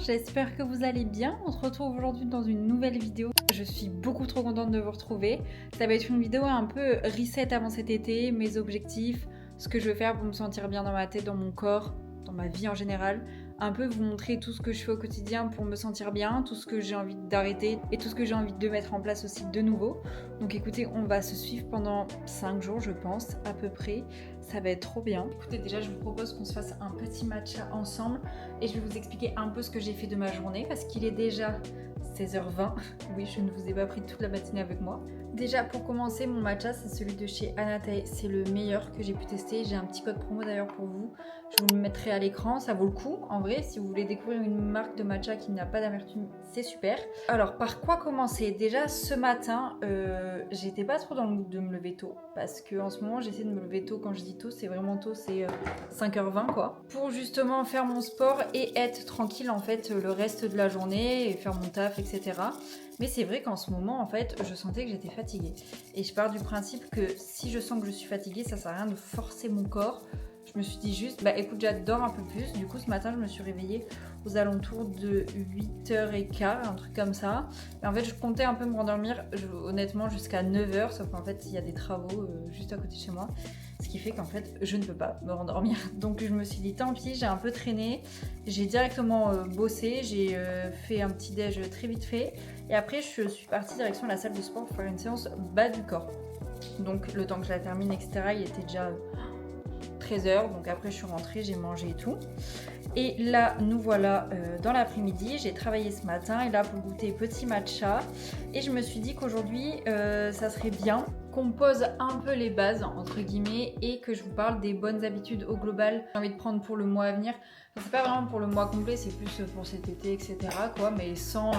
j'espère que vous allez bien. On se retrouve aujourd'hui dans une nouvelle vidéo. Je suis beaucoup trop contente de vous retrouver. Ça va être une vidéo un peu reset avant cet été, mes objectifs, ce que je veux faire pour me sentir bien dans ma tête, dans mon corps, dans ma vie en général. Un peu vous montrer tout ce que je fais au quotidien pour me sentir bien, tout ce que j'ai envie d'arrêter et tout ce que j'ai envie de mettre en place aussi de nouveau. Donc écoutez, on va se suivre pendant 5 jours je pense, à peu près. Ça va être trop bien. Écoutez, déjà je vous propose qu'on se fasse un petit matcha ensemble et je vais vous expliquer un peu ce que j'ai fait de ma journée parce qu'il est déjà 16h20. Oui, je ne vous ai pas pris toute la matinée avec moi. Déjà pour commencer, mon matcha c'est celui de chez Anatay, c'est le meilleur que j'ai pu tester. J'ai un petit code promo d'ailleurs pour vous, je vous le mettrai à l'écran, ça vaut le coup en vrai. Si vous voulez découvrir une marque de matcha qui n'a pas d'amertume, c'est super. Alors par quoi commencer? Déjà ce matin, j'étais pas trop dans le mood de me lever tôt parce que en ce moment j'essaie de me lever tôt. Quand je dis tôt, c'est vraiment tôt, c'est 5h20 quoi, pour justement faire mon sport et être tranquille en fait le reste de la journée et faire mon taf, etc. Mais c'est vrai qu'en ce moment, en fait, je sentais que j'étais fatiguée. Et je pars du principe que si je sens que je suis fatiguée, ça sert à rien de forcer mon corps. Je me suis dit juste, bah écoute, j'adore un peu plus. Du coup, ce matin, je me suis réveillée aux alentours de 8h15, un truc comme ça. Et en fait, je comptais un peu me rendormir, honnêtement, jusqu'à 9h. Sauf qu'en fait, il y a des travaux juste à côté de chez moi. Ce qui fait qu'en fait, je ne peux pas me rendormir. Donc, je me suis dit, tant pis, j'ai un peu traîné. J'ai directement bossé. J'ai fait un petit déj très vite fait. Et après, je suis partie direction la salle de sport pour faire une séance bas du corps. Donc, le temps que je la termine, etc., il était déjà 13h. Donc, après, je suis rentrée, j'ai mangé et tout. Et là, nous voilà dans l'après-midi. J'ai travaillé ce matin et là, pour goûter petit matcha. Et je me suis dit qu'aujourd'hui, ça serait bien qu'on pose un peu les bases, entre guillemets, et que je vous parle des bonnes habitudes au global. J'ai envie de prendre pour le mois à venir. Enfin, c'est pas vraiment pour le mois complet, c'est plus pour cet été, etc. quoi, mais sans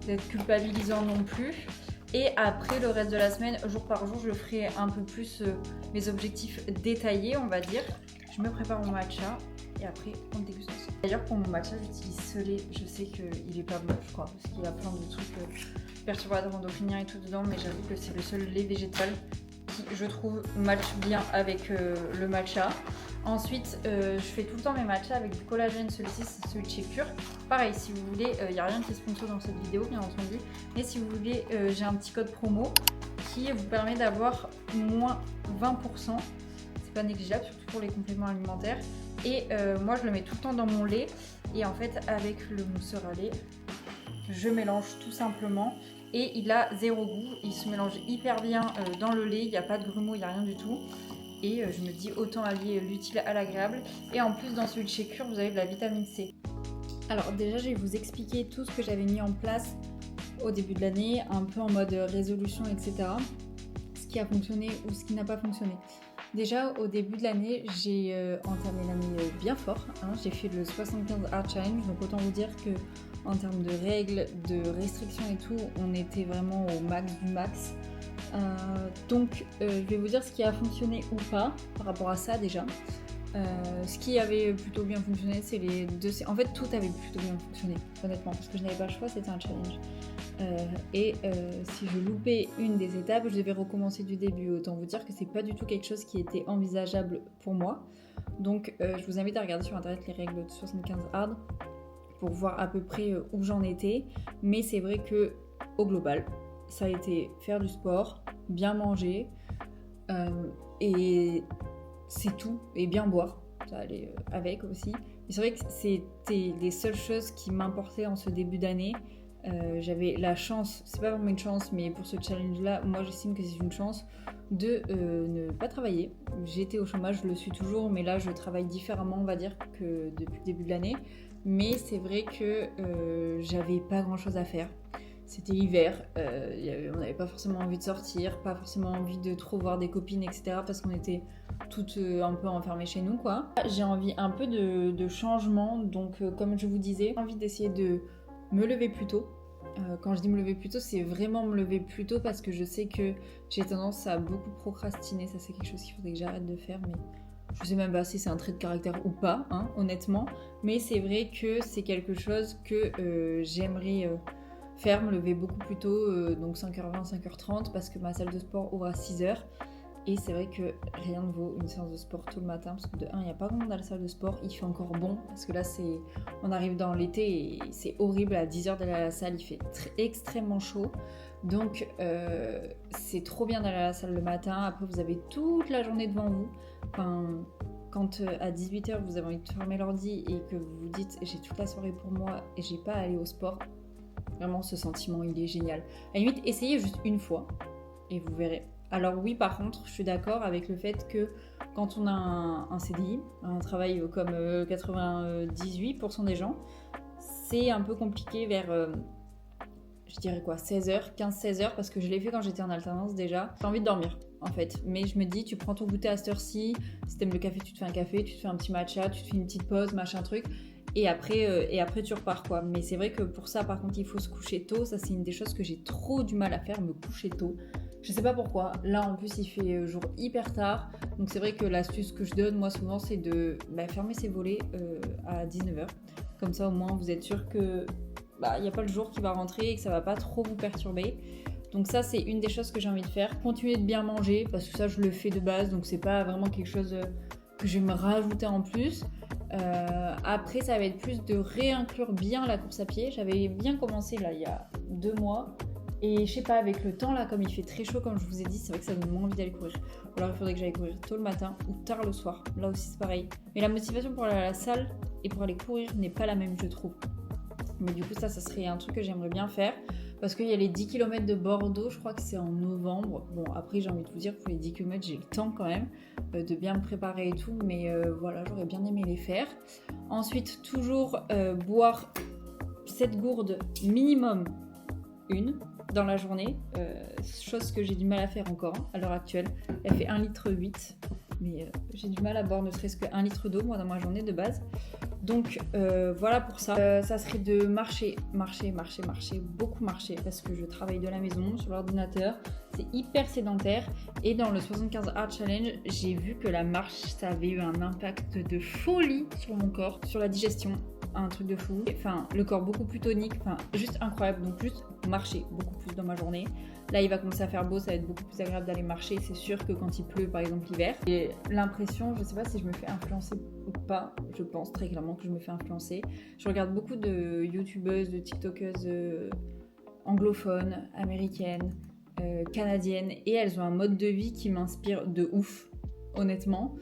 être culpabilisant non plus. Et après, le reste de la semaine, jour par jour, je ferai un peu plus mes objectifs détaillés, on va dire. Je me prépare mon matcha et après, on déguste ensemble. D'ailleurs, pour mon matcha, j'utilise ce lait. Je sais qu'il est pas bon, je crois, parce qu'il y a plein de trucs perturbateurs endocriniens et tout dedans, mais j'avoue que c'est le seul lait végétal qui, je trouve, match bien avec le matcha. Ensuite, je fais tout le temps mes matchas avec du collagène. Celui-ci, c'est celui de chez Pure. Pareil, si vous voulez, il n'y a rien qui est sponsor dans cette vidéo, bien entendu. Mais si vous voulez, j'ai un petit code promo qui vous permet d'avoir moins 20%. C'est pas négligeable, surtout pour les compléments alimentaires. Et moi, je le mets tout le temps dans mon lait. Et en fait, avec le mousseur à lait, je mélange tout simplement. Et il a zéro goût. Il se mélange hyper bien dans le lait. Il n'y a pas de grumeaux, il n'y a rien du tout. Et je me dis autant allier l'utile à l'agréable. Et en plus, dans celui de chez Cure, vous avez de la vitamine C. Alors déjà, je vais vous expliquer tout ce que j'avais mis en place au début de l'année, un peu en mode résolution, etc. Ce qui a fonctionné ou ce qui n'a pas fonctionné. Déjà, au début de l'année, j'ai entamé l'année bien fort. Hein. J'ai fait le 75 Hard Challenge, donc autant vous dire que en termes de règles, de restrictions et tout, on était vraiment au max du max. Donc je vais vous dire ce qui a fonctionné ou pas par rapport à ça déjà. Ce qui avait plutôt bien fonctionné, c'est les deux. En fait, tout avait plutôt bien fonctionné, honnêtement, parce que je n'avais pas le choix, c'était un challenge. Si je loupais une des étapes, je devais recommencer du début. Autant vous dire que c'est pas du tout quelque chose qui était envisageable pour moi. Donc, je vous invite à regarder sur internet les règles de 75 hard pour voir à peu près où j'en étais. Mais c'est vrai que au global, ça a été faire du sport, bien manger et c'est tout, et bien boire, ça allait avec aussi. Mais c'est vrai que c'était les seules choses qui m'importaient en ce début d'année. J'avais la chance, c'est pas vraiment une chance, mais pour ce challenge là, moi j'estime que c'est une chance de ne pas travailler. J'étais au chômage, je le suis toujours, mais là je travaille différemment, on va dire, que depuis le début de l'année. Mais c'est vrai que j'avais pas grand chose à faire. C'était l'hiver, on n'avait pas forcément envie de sortir, pas forcément envie de trop voir des copines, etc. parce qu'on était toutes un peu enfermées chez nous, quoi. J'ai envie un peu de changement, donc comme je vous disais, j'ai envie d'essayer de me lever plus tôt. Quand je dis me lever plus tôt, c'est vraiment me lever plus tôt parce que je sais que j'ai tendance à beaucoup procrastiner. Ça, c'est quelque chose qu'il faudrait que j'arrête de faire, mais je sais même pas si c'est un trait de caractère ou pas, hein, honnêtement. Mais c'est vrai que c'est quelque chose que j'aimerais faire, me lever beaucoup plus tôt, donc 5h20, 5h30, parce que ma salle de sport ouvre à 6h. Et c'est vrai que rien ne vaut une séance de sport tout le matin, parce que de 1, il n'y a pas grand monde dans la salle de sport, il fait encore bon, parce que là, on arrive dans l'été et c'est horrible, à 10h d'aller à la salle, il fait extrêmement chaud. Donc c'est trop bien d'aller à la salle le matin, après vous avez toute la journée devant vous. Enfin, quand à 18h vous avez envie de fermer l'ordi et que vous vous dites j'ai toute la soirée pour moi et j'ai pas à aller au sport, vraiment ce sentiment il est génial. À la limite, essayez juste une fois et vous verrez. Alors oui, par contre, je suis d'accord avec le fait que quand on a un CDI, un travail comme 98% des gens, c'est un peu compliqué vers, je dirais quoi, 16h, 15-16h, parce que je l'ai fait quand j'étais en alternance déjà. J'ai envie de dormir, en fait. Mais je me dis, tu prends ton goûter à cette heure-ci, si t'aimes le café, tu te fais un café, tu te fais un petit matcha, tu te fais une petite pause, machin truc. Et après tu repars quoi. Mais c'est vrai que pour ça, par contre, il faut se coucher tôt. Ça, c'est une des choses que j'ai trop du mal à faire, me coucher tôt. Je sais pas pourquoi. Là, en plus, il fait jour hyper tard. Donc, c'est vrai que l'astuce que je donne, moi, souvent, c'est de fermer ses volets à 19h. Comme ça, au moins, vous êtes sûr que il n'y a pas le jour qui va rentrer et que ça va pas trop vous perturber. Donc ça, c'est une des choses que j'ai envie de faire. Continuer de bien manger, parce que ça, je le fais de base. Donc, c'est pas vraiment quelque chose que je vais me rajouter en plus. Après, ça va être plus de réinclure bien la course à pied. J'avais bien commencé là il y a 2 mois et je sais pas, avec le temps là, comme il fait très chaud, comme je vous ai dit, c'est vrai que ça donne moins envie d'aller courir. Ou alors il faudrait que j'aille courir tôt le matin ou tard le soir. Là aussi c'est pareil. Mais la motivation pour aller à la salle et pour aller courir n'est pas la même, je trouve. Mais du coup ça serait un truc que j'aimerais bien faire. Parce qu'il y a les 10 km de Bordeaux, je crois que c'est en novembre. Bon, après, j'ai envie de vous dire, pour les 10 km, j'ai le temps quand même de bien me préparer et tout. Mais voilà, j'aurais bien aimé les faire. Ensuite, toujours boire 7 gourdes minimum, une, dans la journée. Chose que j'ai du mal à faire encore à l'heure actuelle. Elle fait 1,8 litre. Mais j'ai du mal à boire ne serait-ce que 1 litre d'eau, moi, dans ma journée de base. Donc voilà pour ça. Ça serait de marcher, beaucoup marcher, parce que je travaille de la maison sur l'ordinateur. C'est hyper sédentaire. Et dans le 75 Hard Challenge, j'ai vu que la marche, ça avait eu un impact de folie sur mon corps, sur la digestion. Un truc de fou. Enfin, le corps beaucoup plus tonique. Enfin, juste incroyable. Donc juste marcher beaucoup plus dans ma journée. Là, il va commencer à faire beau, ça va être beaucoup plus agréable d'aller marcher. C'est sûr que quand il pleut, par exemple l'hiver, j'ai l'impression, je sais pas si je me fais influencer ou pas, je pense très clairement que je me fais influencer. Je regarde beaucoup de youtubeuses, de tiktokeuses anglophones, américaines, canadiennes, et elles ont un mode de vie qui m'inspire de ouf, honnêtement.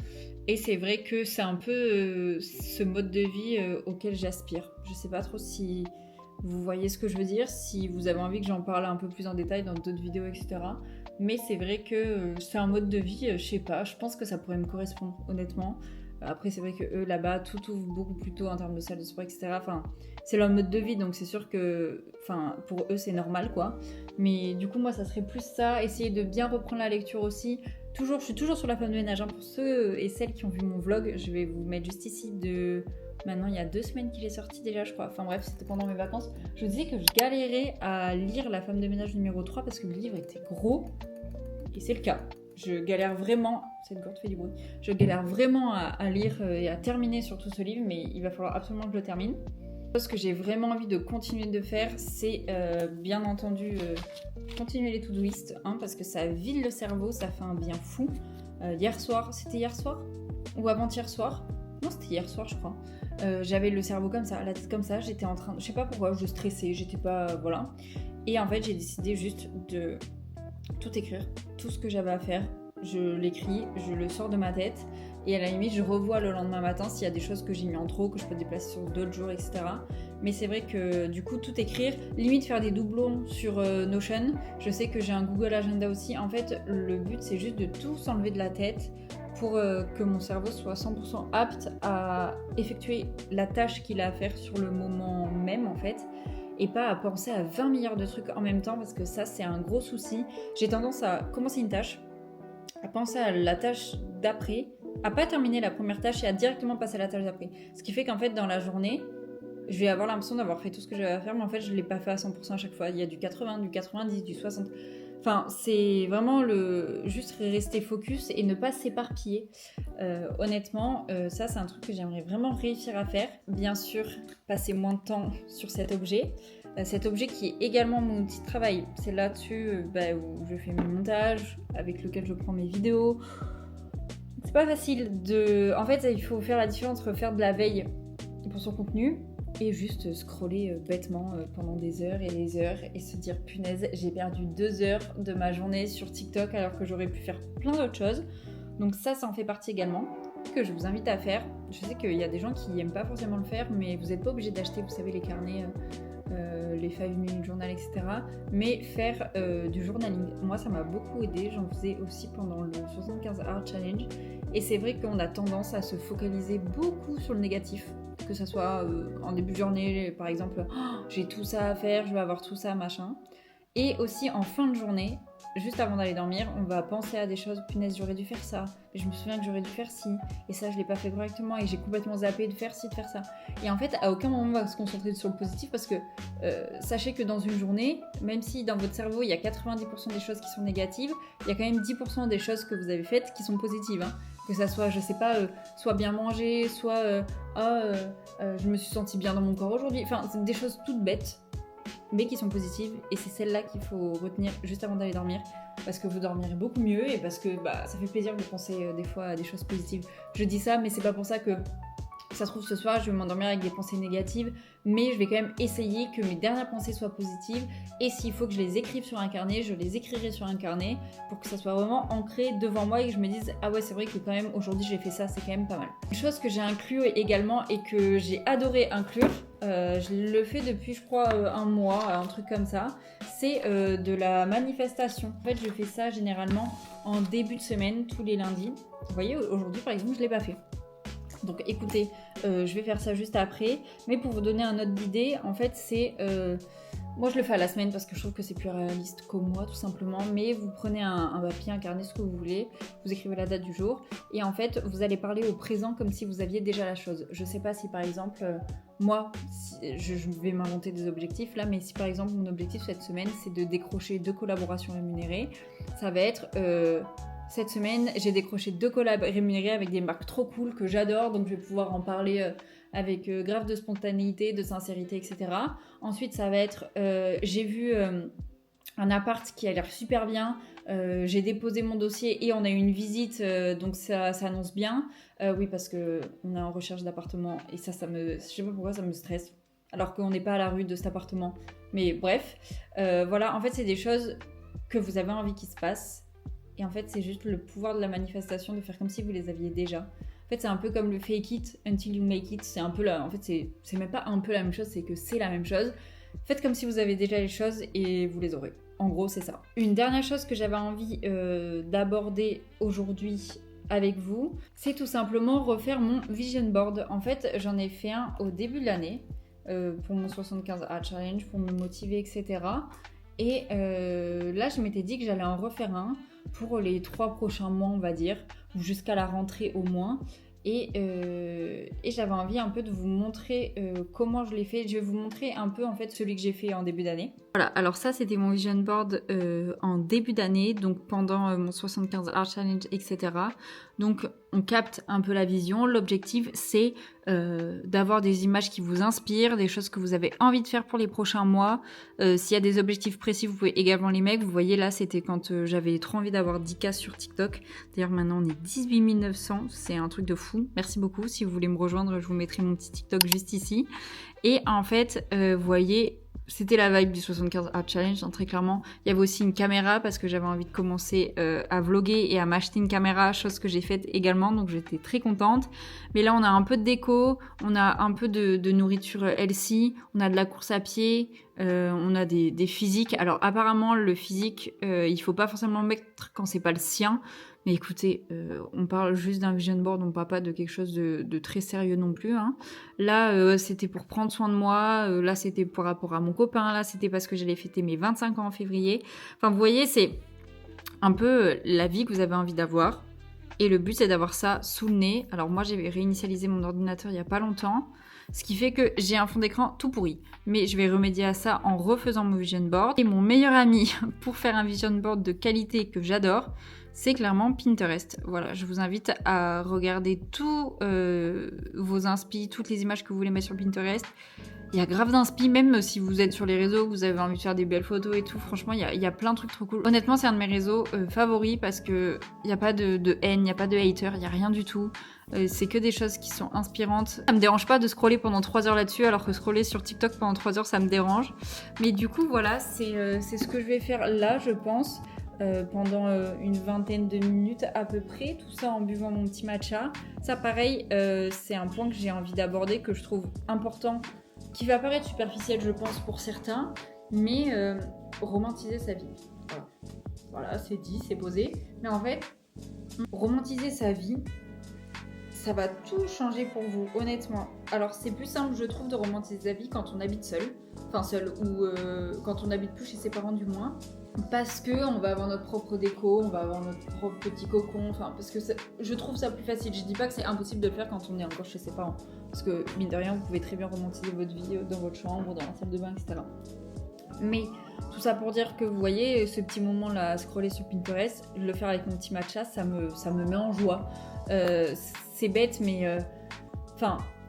Et c'est vrai que c'est un peu ce mode de vie auquel j'aspire. Je sais pas trop si vous voyez ce que je veux dire, si vous avez envie que j'en parle un peu plus en détail dans d'autres vidéos, etc. Mais c'est vrai que c'est un mode de vie, je sais pas, je pense que ça pourrait me correspondre, honnêtement. Après, c'est vrai que eux, là-bas, tout ouvre beaucoup plus tôt en termes de salle de sport, etc. Enfin, c'est leur mode de vie, donc c'est sûr que, pour eux, c'est normal, quoi. Mais du coup, moi, ça serait plus ça, essayer de bien reprendre la lecture aussi. Je suis toujours sur la femme de ménage, hein. Pour ceux et celles qui ont vu mon vlog, je vais vous mettre juste ici Maintenant, il y a 2 semaines qu'il est sorti déjà, je crois. Enfin bref, c'était pendant mes vacances. Je vous disais que je galérais à lire La femme de ménage numéro 3 parce que le livre était gros. Et c'est le cas. Je galère vraiment... Cette gourde fait du bruit. Je galère vraiment à lire et à terminer surtout ce livre, mais il va falloir absolument que je le termine. Ce que j'ai vraiment envie de continuer de faire, c'est bien entendu continuer les to-do list, hein, parce que ça vide le cerveau, ça fait un bien fou. Hier soir, c'était hier soir ou avant-hier soir? Non, c'était hier soir, je crois. J'avais le cerveau comme ça, la tête comme ça, j'étais en train, je sais pas pourquoi, je stressais, j'étais pas, voilà. Et en fait, j'ai décidé juste de tout écrire, tout ce que j'avais à faire, je l'écris, je le sors de ma tête, et à la limite, je revois le lendemain matin s'il y a des choses que j'ai mis en trop, que je peux déplacer sur d'autres jours, etc. Mais c'est vrai que du coup, tout écrire, limite faire des doublons sur Notion. Je sais que j'ai un Google Agenda aussi. En fait, le but, c'est juste de tout s'enlever de la tête pour que mon cerveau soit 100% apte à effectuer la tâche qu'il a à faire sur le moment même, en fait, et pas à penser à 20 milliards de trucs en même temps, parce que ça, c'est un gros souci. J'ai tendance à commencer une tâche, à penser à la tâche d'après, à pas terminer la première tâche et à directement passer à la tâche d'après. Ce qui fait qu'en fait, dans la journée, je vais avoir l'impression d'avoir fait tout ce que j'avais à faire, mais en fait, je l'ai pas fait à 100% à chaque fois. Il y a du 80, du 90, du 60... Enfin, c'est vraiment juste rester focus et ne pas s'éparpiller. Honnêtement, ça, c'est un truc que j'aimerais vraiment réussir à faire. Bien sûr, passer moins de temps sur cet objet. cet objet qui est également mon outil de travail. C'est là-dessus où je fais mes montages, avec lequel je prends mes vidéos. C'est pas facile de... En fait, il faut faire la différence entre faire de la veille pour son contenu et juste scroller bêtement pendant des heures et des heures et se dire punaise, j'ai perdu 2 heures de ma journée sur TikTok alors que j'aurais pu faire plein d'autres choses. Donc ça en fait partie également, que je vous invite à faire. Je sais qu'il y a des gens qui n'aiment pas forcément le faire, mais vous n'êtes pas obligé d'acheter, vous savez, les carnets, les 5 minutes journal, etc. Mais faire du journaling, moi ça m'a beaucoup aidé. J'en faisais aussi pendant le 75 Hard Challenge. Et c'est vrai qu'on a tendance à se focaliser beaucoup sur le négatif. Que ça soit en début de journée, par exemple, oh, j'ai tout ça à faire, je vais avoir tout ça, machin. Et aussi en fin de journée, juste avant d'aller dormir, on va penser à des choses, punaise, j'aurais dû faire ça, mais je me souviens que j'aurais dû faire ci, et ça je l'ai pas fait correctement, et j'ai complètement zappé de faire ci, de faire ça. Et en fait, à aucun moment on va se concentrer sur le positif, parce que sachez que dans une journée, même si dans votre cerveau il y a 90% des choses qui sont négatives, il y a quand même 10% des choses que vous avez faites qui sont positives, hein. Que ça soit, je sais pas, soit bien manger, soit je me suis sentie bien dans mon corps aujourd'hui. Enfin, c'est des choses toutes bêtes, mais qui sont positives. Et c'est celles-là qu'il faut retenir juste avant d'aller dormir. Parce que vous dormirez beaucoup mieux et parce que ça fait plaisir de penser des fois à des choses positives. Je dis ça, mais c'est pas pour ça que ça se trouve ce soir, je vais m'endormir avec des pensées négatives. Mais je vais quand même essayer que mes dernières pensées soient positives. Et s'il faut que je les écrive sur un carnet, je les écrirai sur un carnet pour que ça soit vraiment ancré devant moi et que je me dise ah ouais, c'est vrai que quand même aujourd'hui j'ai fait ça, c'est quand même pas mal. Une chose que j'ai inclus également et que j'ai adoré inclure, je le fais depuis je crois un mois, un truc comme ça, c'est de la manifestation. En fait, je fais ça généralement en début de semaine, tous les lundis. Vous voyez, aujourd'hui par exemple, je l'ai pas fait. Donc écoutez, je vais faire ça juste après. Mais pour vous donner un ordre d'idée, en fait c'est... moi je le fais à la semaine parce que je trouve que c'est plus réaliste qu'au mois tout simplement. Mais vous prenez un papier, un carnet, ce que vous voulez. Vous écrivez la date du jour. Et en fait vous allez parler au présent comme si vous aviez déjà la chose. Je sais pas si par exemple... moi, je vais m'inventer des objectifs là, mais si par exemple mon objectif cette semaine c'est de décrocher 2 collaborations rémunérées, ça va être... cette semaine, j'ai décroché 2 collabs rémunérés avec des marques trop cool que j'adore, donc je vais pouvoir en parler avec grave de spontanéité, de sincérité, etc. Ensuite, ça va être, j'ai vu un appart qui a l'air super bien, j'ai déposé mon dossier et on a eu une visite, donc ça annonce bien. Oui, parce qu'on est en recherche d'appartement et ça me, je sais pas pourquoi ça me stresse, alors qu'on n'est pas à la rue de cet appartement. Mais bref, voilà, en fait, c'est des choses que vous avez envie qu'ils se passent. Et en fait, c'est juste le pouvoir de la manifestation, de faire comme si vous les aviez déjà. En fait, c'est un peu comme le fake it until you make it. C'est un peu là. En fait, c'est même pas un peu la même chose, c'est que c'est la même chose. Faites comme si vous avez déjà les choses et vous les aurez. En gros, c'est ça. Une dernière chose que j'avais envie d'aborder aujourd'hui avec vous, c'est tout simplement refaire mon vision board. En fait, j'en ai fait un au début de l'année pour mon 75 Hard Challenge, pour me motiver, etc. Et là, je m'étais dit que j'allais en refaire un pour les 3 prochains mois, on va dire, ou jusqu'à la rentrée au moins. Et j'avais envie un peu de vous montrer comment je l'ai fait. Je vais vous montrer un peu en fait celui que j'ai fait en début d'année. Voilà, alors ça c'était mon vision board en début d'année, donc pendant mon 75 Hard Challenge, etc. Donc on capte un peu la vision. L'objectif c'est d'avoir des images qui vous inspirent, des choses que vous avez envie de faire pour les prochains mois. S'il y a des objectifs précis, vous pouvez également les mettre. Vous voyez là, c'était quand j'avais trop envie d'avoir 10K sur TikTok. D'ailleurs maintenant on est 18 900, c'est un truc de fou. Merci beaucoup. Si vous voulez me rejoindre, je vous mettrai mon petit TikTok juste ici. Et en fait, vous voyez... C'était la vibe du 75 Hard Challenge, hein, très clairement. Il y avait aussi une caméra parce que j'avais envie de commencer à vlogger et à m'acheter une caméra, chose que j'ai faite également, donc j'étais très contente. Mais là, on a un peu de déco, on a un peu de nourriture healthy, on a de la course à pied, on a des physiques. Alors apparemment, le physique, il faut pas forcément le mettre quand c'est pas le sien. Mais écoutez, on parle juste d'un vision board, on parle pas de quelque chose de très sérieux non plus, hein. Là, c'était pour prendre soin de moi, là, c'était par rapport à mon copain, là, c'était parce que j'allais fêter mes 25 ans en février. Enfin, vous voyez, c'est un peu la vie que vous avez envie d'avoir. Et le but, c'est d'avoir ça sous le nez. Alors moi, j'ai réinitialisé mon ordinateur il y a pas longtemps, ce qui fait que j'ai un fond d'écran tout pourri. Mais je vais remédier à ça en refaisant mon vision board. Et mon meilleur ami pour faire un vision board de qualité que j'adore, c'est clairement Pinterest. Voilà, je vous invite à regarder tous vos inspi, toutes les images que vous voulez mettre sur Pinterest. Il y a grave d'inspi, même si vous êtes sur les réseaux, vous avez envie de faire des belles photos et tout. Franchement, il y a plein de trucs trop cool. Honnêtement, c'est un de mes réseaux favoris parce que il n'y a pas de haine, il n'y a pas de hater, il n'y a rien du tout. C'est que des choses qui sont inspirantes. Ça me dérange pas de scroller pendant 3 heures là-dessus, alors que scroller sur TikTok pendant 3 heures, ça me dérange. Mais du coup, voilà, c'est ce que je vais faire là, je pense. Pendant une vingtaine de minutes à peu près, tout ça en buvant mon petit matcha. Ça pareil, c'est un point que j'ai envie d'aborder, que je trouve important, qui va paraître superficiel je pense pour certains, mais romantiser sa vie. Voilà, c'est dit, c'est posé. Mais en fait, romantiser sa vie, ça va tout changer pour vous, honnêtement. Alors c'est plus simple je trouve de romantiser sa vie quand on habite seul, ou quand on n'habite plus chez ses parents du moins. Parce que on va avoir notre propre déco, on va avoir notre propre petit cocon, parce que je trouve ça plus facile. Je dis pas que c'est impossible de le faire quand on est encore chez ses parents, parce que mine de rien, vous pouvez très bien romantiser votre vie dans votre chambre, dans la salle de bain, etc. Mais tout ça pour dire que vous voyez, ce petit moment là à scroller sur Pinterest, le faire avec mon petit matcha, ça me met en joie. C'est bête, mais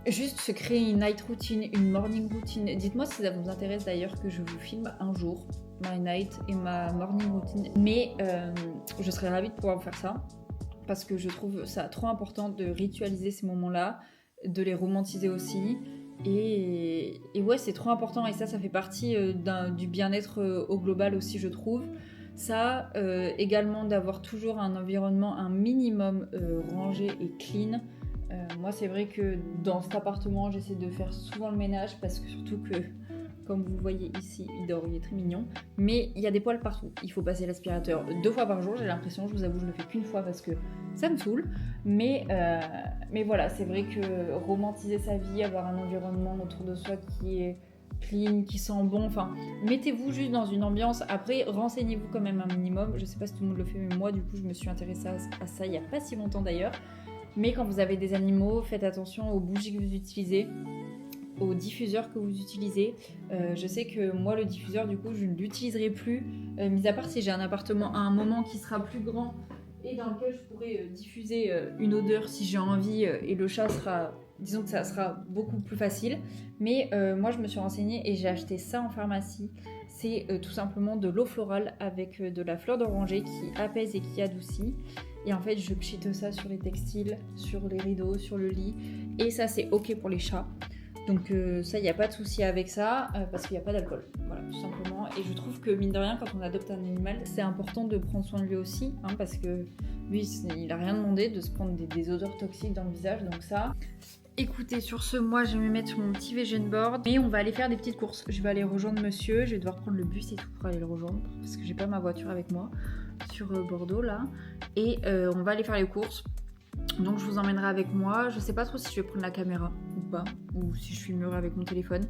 juste se créer une night routine, une morning routine. Dites-moi si ça vous intéresse d'ailleurs que je vous filme un jour my night et ma morning routine. Mais je serais ravie de pouvoir vous faire ça parce que je trouve ça trop important de ritualiser ces moments-là, de les romantiser aussi. Et ouais, c'est trop important et ça fait partie du bien-être au global aussi, je trouve. Ça, également d'avoir toujours un environnement un minimum rangé et clean. Moi, c'est vrai que dans cet appartement, j'essaie de faire souvent le ménage parce que surtout que, comme vous voyez ici, il dort, il est très mignon. Mais il y a des poils partout. Il faut passer l'aspirateur 2 fois par jour, j'ai l'impression. Je vous avoue, je le fais qu'une fois parce que ça me saoule. Mais voilà, c'est vrai que romantiser sa vie, avoir un environnement autour de soi qui est clean, qui sent bon, mettez-vous juste dans une ambiance. Après, renseignez-vous quand même un minimum. Je sais pas si tout le monde le fait, mais moi, du coup, je me suis intéressée à ça il y a pas si longtemps d'ailleurs. Mais quand vous avez des animaux, faites attention aux bougies que vous utilisez, aux diffuseurs que vous utilisez. Je sais que moi, le diffuseur, du coup, je ne l'utiliserai plus, mis à part si j'ai un appartement à un moment qui sera plus grand et dans lequel je pourrais diffuser une odeur si j'ai envie et le chat sera... Disons que ça sera beaucoup plus facile. Mais moi, je me suis renseignée et j'ai acheté ça en pharmacie. C'est tout simplement de l'eau florale avec de la fleur d'oranger qui apaise et qui adoucit. Et en fait, je pchite ça sur les textiles, sur les rideaux, sur le lit. Et ça, c'est ok pour les chats. Donc ça, il n'y a pas de souci avec ça, parce qu'il n'y a pas d'alcool. Voilà, tout simplement. Et je trouve que, mine de rien, quand on adopte un animal, c'est important de prendre soin de lui aussi, parce que lui, il n'a rien demandé de se prendre des odeurs toxiques dans le visage. Donc ça... Écoutez, sur ce, moi, je vais me mettre sur mon petit vision board. Et on va aller faire des petites courses. Je vais aller rejoindre monsieur. Je vais devoir prendre le bus et tout pour aller le rejoindre, parce que j'ai pas ma voiture avec moi sur Bordeaux, là. Et on va aller faire les courses. Donc je vous emmènerai avec moi. Je sais pas trop si je vais prendre la caméra ou pas, ou si je filmerai avec mon téléphone.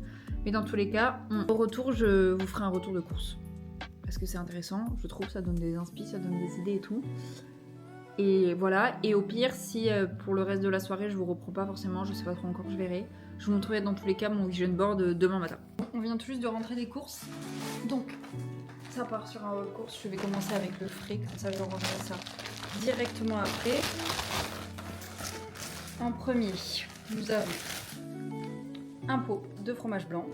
Mais dans tous les cas, au retour, je vous ferai un retour de course. Parce que c'est intéressant, je trouve, ça donne des inspi, ça donne des idées et tout. Et voilà, et au pire, si pour le reste de la soirée, je vous reprends pas forcément, je sais pas trop encore, je verrai. Je vous montrerai dans tous les cas mon vision board demain matin. On vient tout juste de rentrer des courses. Donc, ça part sur un haul course. Je vais commencer avec le frais, comme ça je rangerai ça directement après. En premier, nous avons un pot de fromage blanc,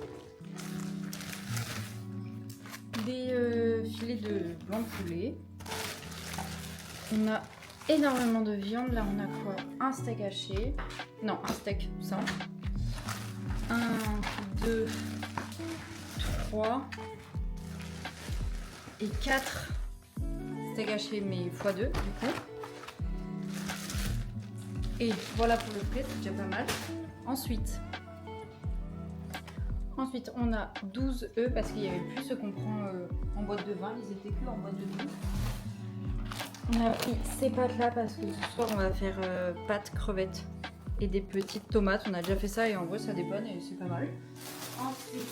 des filets de blanc de poulet. On a énormément de viande. Là, on a quoi? Un steak haché. Non, un steak simple. 1, 2, 3 et 4 steaks hachés, mais x2 du coup. Et voilà pour le prix, c'est déjà pas mal. Ensuite, on a 12 œufs parce qu'il n'y avait plus ce qu'on prend en boîte de vin. Ils étaient que en boîte de vin. On a pris ces pâtes là parce que ce soir on va faire pâtes crevettes et des petites tomates. On a déjà fait ça et en vrai ça dépanne et c'est pas mal. Ensuite,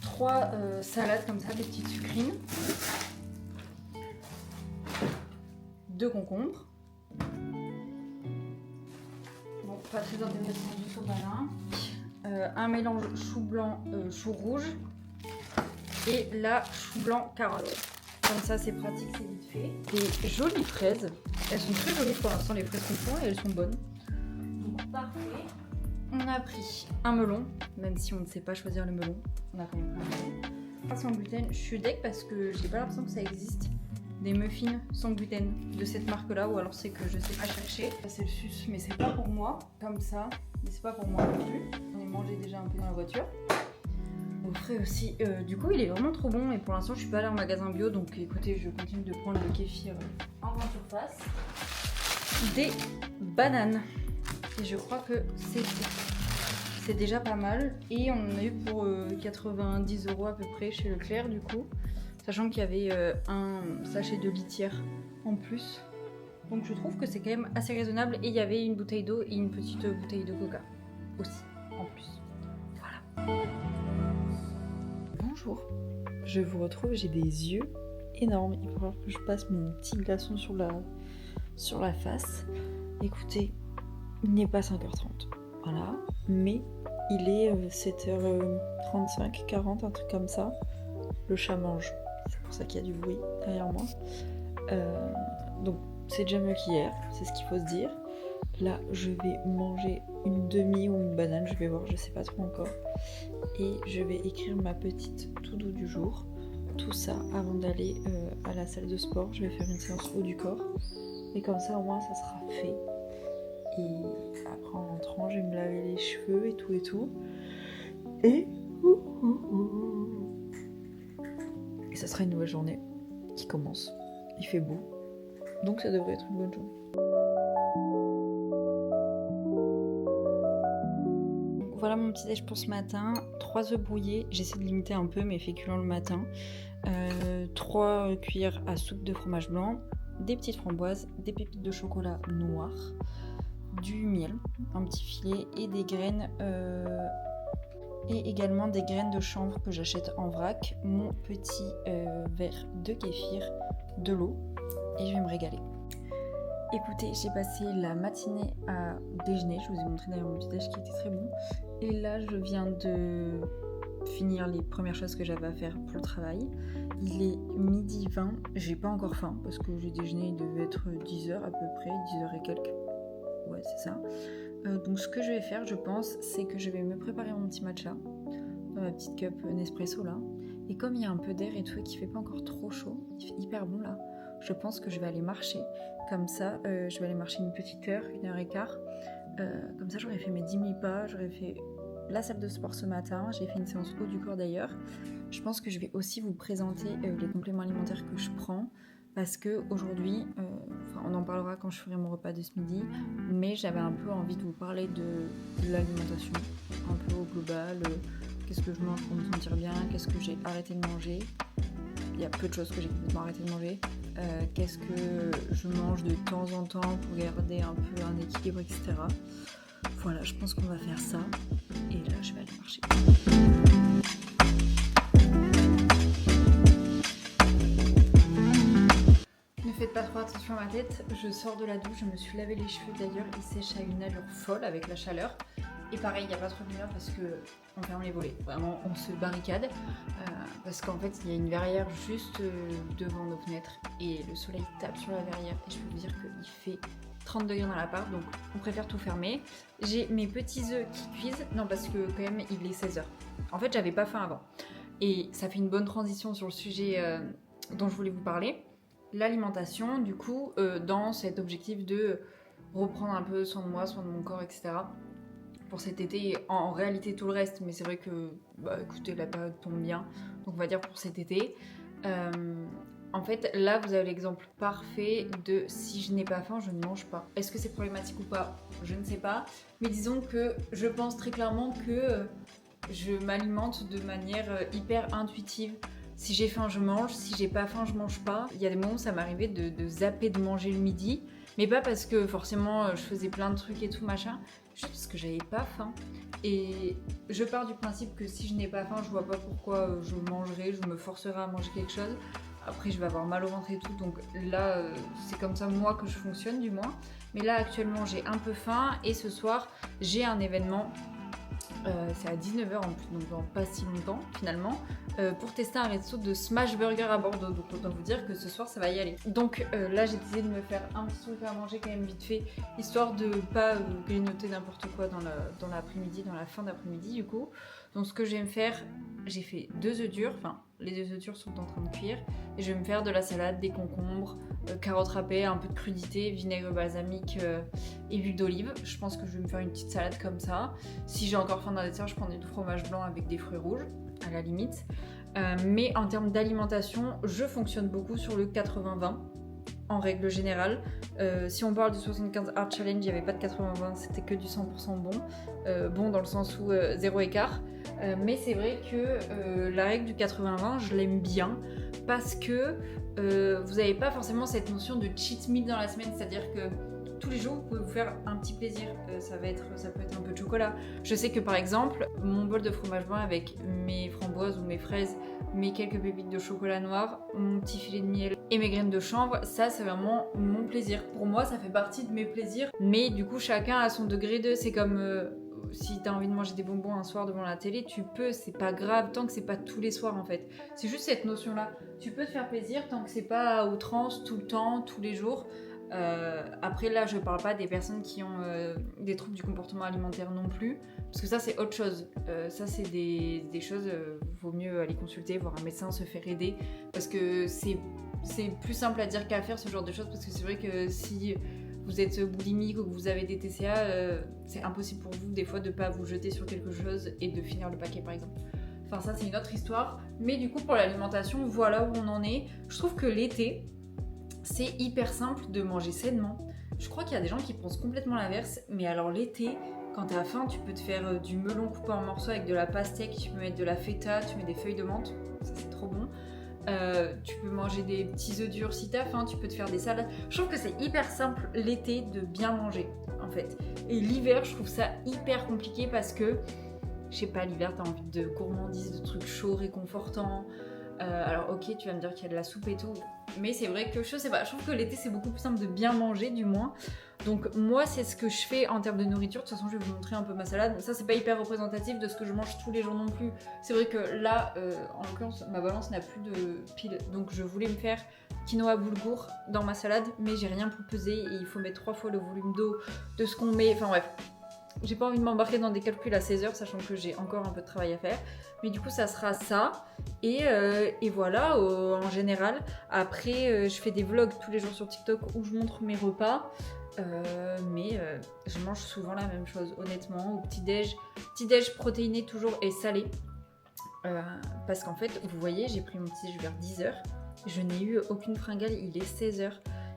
3 salades comme ça, des petites sucrines. 2 concombres. Bon, pas très intéressant du sopalin. Un mélange chou blanc, chou rouge. Et là, chou blanc, carotte. Comme ça, c'est pratique, c'est vite fait. Des jolies fraises. Elles sont très jolies pour l'instant, les fraises qu'on prend, et elles sont bonnes. Donc, parfait. On a pris un melon, même si on ne sait pas choisir le melon, on a quand même un melon. Pas sans gluten, je suis deg parce que j'ai pas l'impression que ça existe des muffins sans gluten de cette marque là, ou alors c'est que je sais pas chercher. C'est le sus, mais c'est pas pour moi, comme ça, mais c'est pas pour moi non plus. On est mangé déjà un peu dans la voiture. Au frais aussi, du coup il est vraiment trop bon et pour l'instant je suis pas allée en magasin bio, donc écoutez, je continue de prendre le kéfir en grande surface. Des bananes, et je crois que c'est déjà pas mal, et on en a eu pour 90 € à peu près chez Leclerc du coup, sachant qu'il y avait un sachet de litière en plus, donc je trouve que c'est quand même assez raisonnable, et il y avait une bouteille d'eau et une petite bouteille de coca aussi en plus. Voilà. Bonjour, je vous retrouve, j'ai des yeux énormes, il va falloir que je passe mon petit glaçon sur la face. Écoutez, il n'est pas 5h30, voilà, mais il est 7h35, 40, un truc comme ça. Le chat mange, c'est pour ça qu'il y a du bruit derrière moi. Donc c'est déjà mieux qu'hier, c'est ce qu'il faut se dire. Là, je vais manger une demi ou une banane, je vais voir, je sais pas trop encore. Et je vais écrire ma petite to-do du jour. Tout ça avant d'aller à la salle de sport. Je vais faire une séance haut du corps. Et comme ça, au moins, ça sera fait. Et après, en rentrant, je vais me laver les cheveux et tout et tout. Et ça sera une nouvelle journée qui commence. Il fait beau. Donc ça devrait être une bonne journée. Voilà mon petit déj pour ce matin. 3 œufs brouillés. J'essaie de limiter un peu mes féculents le matin. 3 cuillères à soupe de fromage blanc. Des petites framboises, des pépites de chocolat noir, du miel, un petit filet et des graines et également des graines de chanvre que j'achète en vrac, mon petit verre de kéfir, de l'eau, et je vais me régaler. Écoutez, j'ai passé la matinée à déjeuner, je vous ai montré d'ailleurs mon petit déj qui était très bon, et là je viens de finir les premières choses que j'avais à faire pour le travail. Il est 12h20, j'ai pas encore faim parce que j'ai déjeuné, il devait être 10h à peu près, 10h et quelques. Ouais, c'est ça. Donc ce que je vais faire, je pense, c'est que je vais me préparer mon petit matcha dans ma petite cup Nespresso là. Et comme il y a un peu d'air et tout et qu'il fait pas encore trop chaud, il fait hyper bon là, je pense que je vais aller marcher. Comme ça, je vais aller marcher une petite heure, 1h15. Comme ça, j'aurais fait mes 10 000 pas, j'aurais fait la salle de sport ce matin, j'ai fait une séance haut du corps d'ailleurs. Je pense que je vais aussi vous présenter les compléments alimentaires que je prends parce que aujourd'hui, on en parlera quand je ferai mon repas de ce midi, mais j'avais un peu envie de vous parler de l'alimentation, un peu au global, qu'est-ce que je mange pour me sentir bien, qu'est-ce que j'ai arrêté de manger, il y a peu de choses que j'ai complètement arrêté de manger, qu'est-ce que je mange de temps en temps pour garder un peu un équilibre, etc. Voilà, je pense qu'on va faire ça. Et là, je vais aller marcher. Ne faites pas trop attention à ma tête. Je sors de la douche, je me suis lavé les cheveux d'ailleurs. Ils sèchent à une allure folle avec la chaleur. Et pareil, il n'y a pas trop de lumière parce qu'on ferme les volets. Vraiment, on se barricade. Parce qu'en fait, il y a une verrière juste devant nos fenêtres. Et le soleil tape sur la verrière. Et je peux vous dire qu'il fait 30 degrés dans l'appart, donc on préfère tout fermer. J'ai mes petits œufs qui cuisent, non parce que quand même il est 16h. En fait j'avais pas faim avant. Et ça fait une bonne transition sur le sujet dont je voulais vous parler. L'alimentation, du coup, dans cet objectif de reprendre un peu soin de moi, soin de mon corps, etc. Pour cet été, et en réalité tout le reste, mais c'est vrai que, écoutez, la période tombe bien, donc on va dire pour cet été. En fait, là, vous avez l'exemple parfait de si je n'ai pas faim, je ne mange pas. Est-ce que c'est problématique ou pas? Je ne sais pas. Mais disons que je pense très clairement que je m'alimente de manière hyper intuitive. Si j'ai faim, je mange. Si j'ai pas faim, je mange pas. Il y a des moments où ça m'arrivait de zapper de manger le midi. Mais pas parce que forcément je faisais plein de trucs et tout machin. Juste parce que j'avais pas faim. Et je pars du principe que si je n'ai pas faim, je vois pas pourquoi je mangerai, je me forcerai à manger quelque chose. Après je vais avoir mal au ventre et tout, donc là c'est comme ça moi que je fonctionne du moins. Mais là actuellement j'ai un peu faim et ce soir j'ai un événement c'est à 19h en plus, donc dans pas si longtemps finalement, pour tester un resto de Smash Burger à Bordeaux. Donc autant vous dire que ce soir ça va y aller. Donc là j'ai décidé de me faire un petit truc à manger quand même vite fait, histoire de pas grignoter n'importe quoi dans l'après-midi, dans la fin d'après-midi du coup. Donc ce que je vais me faire, j'ai fait 2 œufs durs, enfin les 2 œufs durs sont en train de cuire, et je vais me faire de la salade, des concombres, carottes râpées, un peu de crudité, vinaigre balsamique et huile d'olive. Je pense que je vais me faire une petite salade comme ça. Si j'ai encore faim d'un dessert, je prendrai du fromage blanc avec des fruits rouges, à la limite. Mais en termes d'alimentation, je fonctionne beaucoup sur le 80-20. En règle générale, si on parle du 75 Hard Challenge, il n'y avait pas de 80-20, c'était que du 100% bon. Bon dans le sens où zéro écart. Mais c'est vrai que la règle du 80-20, je l'aime bien parce que vous n'avez pas forcément cette notion de cheat meal dans la semaine, c'est-à-dire que tous les jours, vous pouvez vous faire un petit plaisir. Ça peut être un peu de chocolat. Je sais que par exemple, mon bol de fromage blanc avec mes framboises ou mes fraises, mes quelques pépites de chocolat noir, mon petit filet de miel et mes graines de chanvre, ça c'est vraiment mon plaisir. Pour moi, ça fait partie de mes plaisirs. Mais du coup, chacun a son degré de... C'est comme... si t'as envie de manger des bonbons un soir devant la télé, tu peux, c'est pas grave tant que c'est pas tous les soirs en fait. C'est juste cette notion-là. Tu peux te faire plaisir tant que c'est pas à outrance, tout le temps, tous les jours. Après là, je parle pas des personnes qui ont des troubles du comportement alimentaire non plus, parce que ça c'est autre chose. Ça c'est des choses, vaut mieux aller consulter, voir un médecin, se faire aider, parce que c'est plus simple à dire qu'à faire ce genre de choses, parce que c'est vrai que si vous êtes boulimique ou que vous avez des TCA, c'est impossible pour vous des fois de pas vous jeter sur quelque chose et de finir le paquet par exemple. Enfin ça c'est une autre histoire, mais du coup pour l'alimentation, voilà où on en est. Je trouve que l'été, c'est hyper simple de manger sainement. Je crois qu'il y a des gens qui pensent complètement l'inverse, mais alors l'été, quand t'as faim, tu peux te faire du melon coupé en morceaux avec de la pastèque, tu peux mettre de la feta, tu mets des feuilles de menthe, ça c'est trop bon. Tu peux manger des petits œufs durs si t'as faim, tu peux te faire des salades. Je trouve que c'est hyper simple l'été de bien manger en fait. Et l'hiver, je trouve ça hyper compliqué parce que, je sais pas, l'hiver t'as envie de gourmandise, de trucs chauds, réconfortants. Alors ok, tu vas me dire qu'il y a de la soupe et tout, mais c'est vrai que je sais pas, je trouve que l'été c'est beaucoup plus simple de bien manger du moins. Donc moi c'est ce que je fais en termes de nourriture. De toute façon je vais vous montrer un peu ma salade, ça c'est pas hyper représentatif de ce que je mange tous les jours non plus. C'est vrai que là en l'occurrence ma balance n'a plus de pile, donc je voulais me faire quinoa boulgour dans ma salade, mais j'ai rien pour peser et il faut mettre 3 fois le volume d'eau de ce qu'on met, enfin bref. J'ai pas envie de m'embarquer dans des calculs à 16h, sachant que j'ai encore un peu de travail à faire. Mais du coup, ça sera ça. Et voilà, en général. Après, je fais des vlogs tous les jours sur TikTok où je montre mes repas. Mais je mange souvent la même chose, honnêtement. Au petit-déj protéiné toujours et salé. Parce qu'en fait, vous voyez, j'ai pris mon petit-déj vers 10h. Je n'ai eu aucune fringale, il est 16h.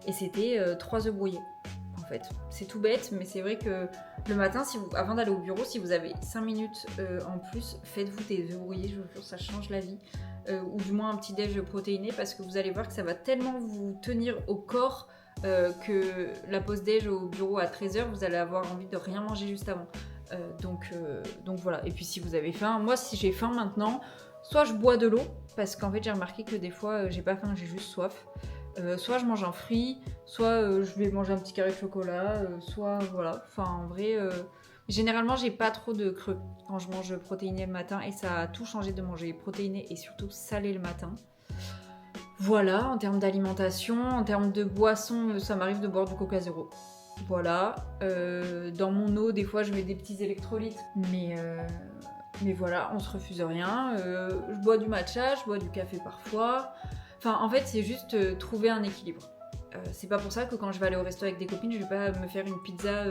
Et c'était 3 œufs brouillés. En fait, c'est tout bête, mais c'est vrai que le matin, avant d'aller au bureau, si vous avez 5 minutes en plus, faites-vous des œufs brouillés, je vous jure, ça change la vie. Ou du moins un petit déj protéiné, parce que vous allez voir que ça va tellement vous tenir au corps que la pause déj au bureau à 13h, vous allez avoir envie de rien manger juste avant. Donc voilà, et puis si vous avez faim, moi si j'ai faim maintenant, soit je bois de l'eau, parce qu'en fait j'ai remarqué que des fois j'ai pas faim, j'ai juste soif. Soit je mange un fruit, soit je vais manger un petit carré de chocolat, soit voilà. Enfin en vrai, généralement j'ai pas trop de creux quand je mange protéiné le matin et ça a tout changé de manger protéiné et surtout salé le matin. Voilà, en termes d'alimentation, en termes de boisson, ça m'arrive de boire du Coca Zéro. Voilà, dans mon eau des fois je mets des petits électrolytes, mais voilà, on se refuse rien. Je bois du matcha, je bois du café parfois. Enfin, en fait, c'est juste trouver un équilibre. C'est pas pour ça que quand je vais aller au resto avec des copines, je vais pas me faire une pizza,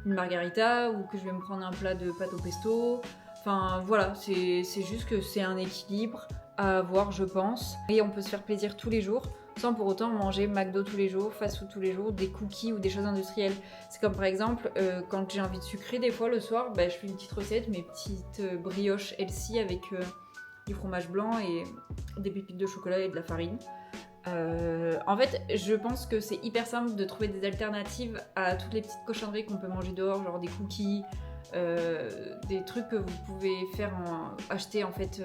une margarita, ou que je vais me prendre un plat de pâte au pesto. Enfin, voilà, c'est juste que c'est un équilibre à avoir, je pense. Et on peut se faire plaisir tous les jours, sans pour autant manger McDo tous les jours, fast-food tous les jours, des cookies ou des choses industrielles. C'est comme par exemple, quand j'ai envie de sucrer, des fois, le soir, je fais une petite recette, mes petites brioches healthy avec... du fromage blanc et des pépites de chocolat et de la farine. En fait, je pense que c'est hyper simple de trouver des alternatives à toutes les petites cochonneries qu'on peut manger dehors, genre des cookies, des trucs que vous pouvez acheter en fait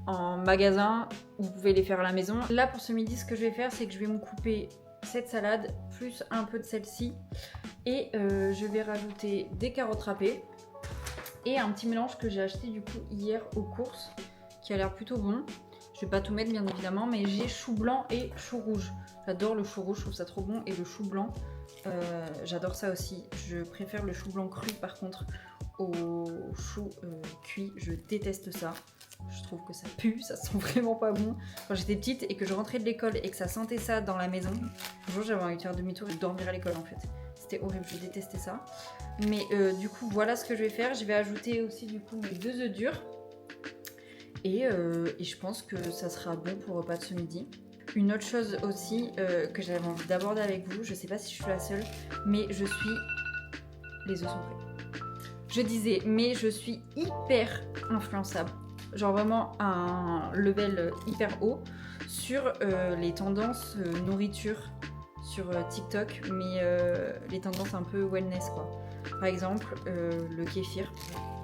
en magasin, vous pouvez les faire à la maison. Là pour ce midi, ce que je vais faire, c'est que je vais me couper cette salade plus un peu de celle-ci et je vais rajouter des carottes râpées et un petit mélange que j'ai acheté du coup hier aux courses qui a l'air plutôt bon. Je vais pas tout mettre bien évidemment, mais j'ai chou blanc et chou rouge. J'adore le chou rouge, je trouve ça trop bon, et le chou blanc, j'adore ça aussi. Je préfère le chou blanc cru par contre au chou cuit, je déteste ça. Je trouve que ça pue, ça sent vraiment pas bon. Quand j'étais petite et que je rentrais de l'école et que ça sentait ça dans la maison, un jour j'avais envie de faire demi-tour et de dormir à l'école en fait. C'était horrible, je détestais ça. Mais du coup voilà ce que je vais faire. Je vais ajouter aussi du coup mes 2 œufs durs. Et je pense que ça sera bon pour le repas de ce midi. Une autre chose aussi que j'avais envie d'aborder avec vous, je sais pas si je suis la seule, mais je suis... Les œufs sont prêts. Je disais, mais je suis hyper influençable. Genre vraiment un level hyper haut sur les tendances nourriture sur TikTok, mais les tendances un peu wellness quoi. Par exemple, le kéfir,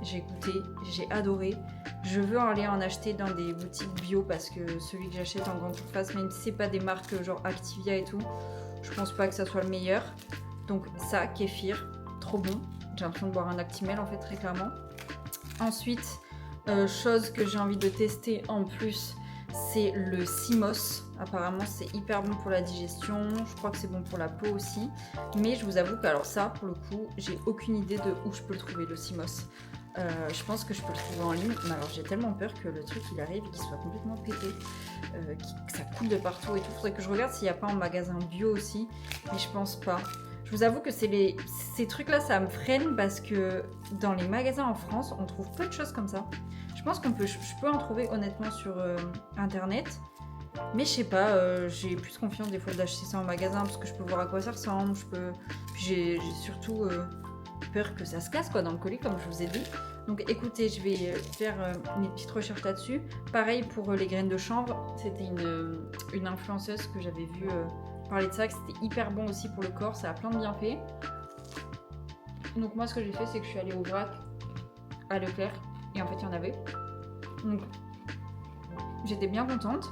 j'ai goûté, j'ai adoré. Je veux aller en acheter dans des boutiques bio parce que celui que j'achète en grande surface, même si c'est pas des marques genre Activia et tout, je pense pas que ça soit le meilleur. Donc ça, kéfir, trop bon. J'ai l'impression de boire un Actimel en fait très clairement. Ensuite, chose que j'ai envie de tester en plus, c'est le Cymos. Apparemment c'est hyper bon pour la digestion, je crois que c'est bon pour la peau aussi. Mais je vous avoue que alors ça pour le coup, j'ai aucune idée de où je peux le trouver le Cymos. Je pense que je peux le trouver en ligne, mais alors j'ai tellement peur que le truc il arrive et qu'il soit complètement pété, que ça coule de partout et tout. Faudrait que je regarde s'il n'y a pas en magasin bio aussi, mais je pense pas. Je vous avoue que ces trucs là ça me freine parce que dans les magasins en France on trouve peu de choses comme ça. Je pense je peux en trouver honnêtement sur internet, mais je sais pas, j'ai plus confiance des fois d'acheter ça en magasin parce que je peux voir à quoi ça ressemble, puis j'ai surtout peur que ça se casse quoi dans le colis comme je vous ai dit. Donc écoutez, je vais faire mes petites recherches là-dessus. Pareil pour les graines de chanvre, c'était une influenceuse que j'avais vue parler de ça, que c'était hyper bon aussi pour le corps, ça a plein de bienfaits. Donc moi ce que j'ai fait c'est que je suis allée au vrac à Leclerc et en fait il y en avait. Donc j'étais bien contente.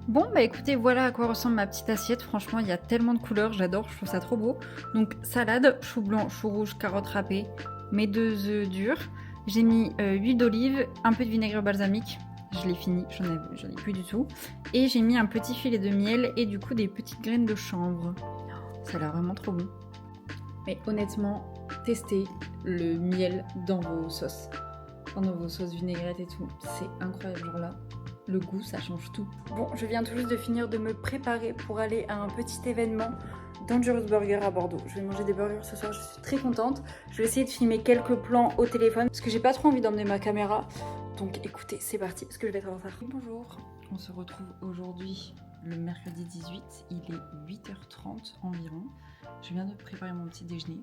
Bon bah écoutez, voilà à quoi ressemble ma petite assiette. Franchement il y a tellement de couleurs, j'adore, je trouve ça trop beau. Donc salade, chou blanc, chou rouge, carottes râpées, mes 2 œufs durs. J'ai mis huile d'olive, un peu de vinaigre balsamique. Je l'ai fini, j'en ai plus du tout. Et j'ai mis un petit filet de miel et du coup des petites graines de chanvre. Ça a l'air vraiment trop bon. Mais honnêtement, testez le miel dans vos sauces. Dans vos sauces vinaigrettes et tout. C'est incroyable, genre là. Le goût, ça change tout. Bon, je viens tout juste de finir de me préparer pour aller à un petit événement Dangerous Burger à Bordeaux. Je vais manger des burgers ce soir, je suis très contente. Je vais essayer de filmer quelques plans au téléphone parce que j'ai pas trop envie d'emmener ma caméra. Donc écoutez, c'est parti parce que je vais être en retard. Bonjour, on se retrouve aujourd'hui le mercredi 18, il est 8h30 environ. Je viens de préparer mon petit déjeuner.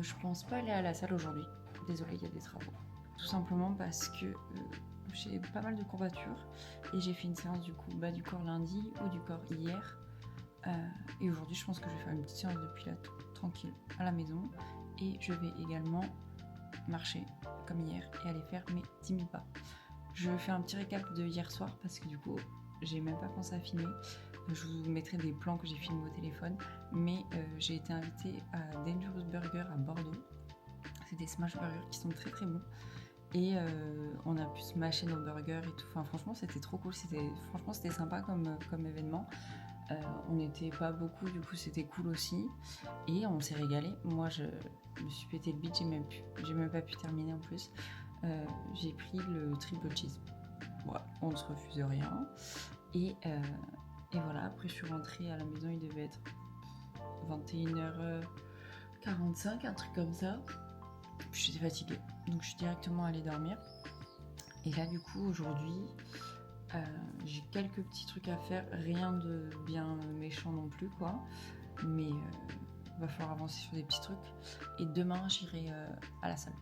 Je pense pas aller à la salle aujourd'hui. Désolée, il y a des travaux. Tout simplement parce que j'ai pas mal de courbatures et j'ai fait une séance du coup bas du corps lundi, haut du corps hier. Et aujourd'hui je pense que je vais faire une petite séance de pilates tranquille à la maison et je vais également marcher comme hier et aller faire mes 10 000 pas. Je fais un petit récap de hier soir parce que du coup j'ai même pas pensé à filmer. Je vous mettrai des plans que j'ai filmés au téléphone, mais j'ai été invitée à Dangerous Burger à Bordeaux. C'est des smash burgers qui sont très très bons. Et on a pu smasher nos burgers et tout. Enfin, franchement, c'était trop cool. C'était sympa comme événement. On n'était pas beaucoup, du coup, c'était cool aussi. Et on s'est régalé. Moi, je me suis pété le bide. J'ai même pas pu terminer en plus. J'ai pris le triple cheese. Voilà, on ne se refuse rien. Et voilà. Après, je suis rentrée à la maison. Il devait être 21h45, un truc comme ça. Puis j'étais fatiguée, donc je suis directement allée dormir. Et là du coup aujourd'hui j'ai quelques petits trucs à faire, rien de bien méchant non plus quoi, mais va falloir avancer sur des petits trucs. Et demain j'irai à la salle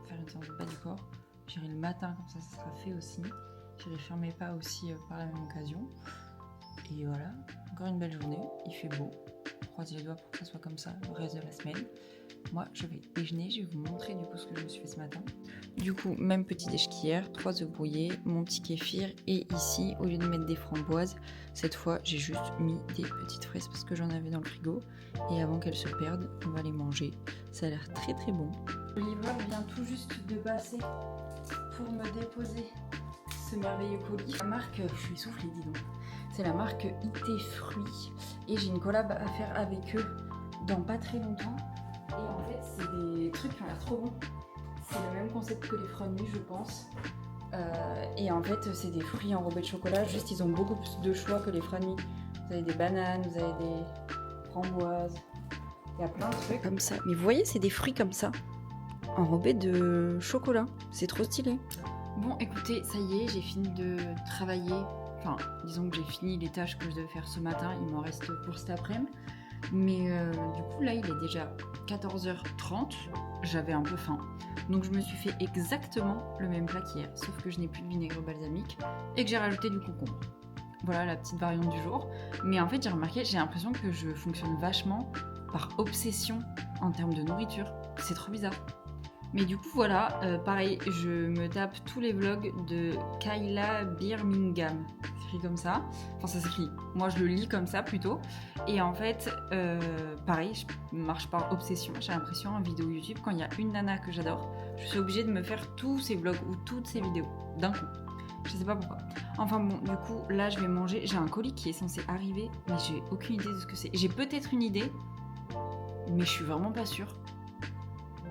faire une séance de bas du corps. J'irai le matin, comme ça sera fait aussi. J'irai faire mes pas aussi par la même occasion. Et voilà, encore une belle journée, il fait beau. Croisez les doigts pour que ça soit comme ça le reste de la semaine. Moi, je vais déjeuner, je vais vous montrer du coup ce que je me suis fait ce matin. Du coup, même petit déj qu'hier, 3 œufs brouillés, mon petit kéfir et ici, au lieu de mettre des framboises, cette fois, j'ai juste mis des petites fraises parce que j'en avais dans le frigo. Et avant qu'elles se perdent, on va les manger. Ça a l'air très très bon. Le livreur vient tout juste de passer pour me déposer ce merveilleux colis. La marque, je suis essoufflée, dis donc. C'est la marque IT Fruits et j'ai une collab à faire avec eux dans pas très longtemps. Et en fait, c'est des trucs qui ont l'air trop bons. C'est le même concept que les fruits de nuit, je pense. Et en fait, c'est des fruits enrobés de chocolat. Juste, ils ont beaucoup plus de choix que les fruits de nuit. Vous avez des bananes, vous avez des framboises. Il y a plein de trucs comme ça. Mais vous voyez, c'est des fruits comme ça, enrobés de chocolat. C'est trop stylé. Bon, écoutez, ça y est, j'ai fini de travailler. Enfin, disons que j'ai fini les tâches que je devais faire ce matin. Il m'en reste pour cet après-midi. Mais du coup, là, il est déjà 14h30. J'avais un peu faim. Donc, je me suis fait exactement le même plat qu'hier. Sauf que je n'ai plus de vinaigre balsamique et que j'ai rajouté du concombre. Voilà la petite variante du jour. Mais en fait, j'ai remarqué, j'ai l'impression que je fonctionne vachement par obsession en termes de nourriture. C'est trop bizarre. Mais du coup, voilà, pareil, je me tape tous les vlogs de Kyla Birmingham. C'est écrit comme ça. Enfin, ça s'écrit. Moi, je le lis comme ça plutôt. Et en fait, pareil, je marche par obsession. J'ai l'impression en vidéo YouTube, quand il y a une nana que j'adore, je suis obligée de me faire tous ses vlogs ou toutes ses vidéos d'un coup. Je sais pas pourquoi. Enfin bon, du coup, là, je vais manger. J'ai un colis qui est censé arriver, mais j'ai aucune idée de ce que c'est. J'ai peut-être une idée, mais je suis vraiment pas sûre.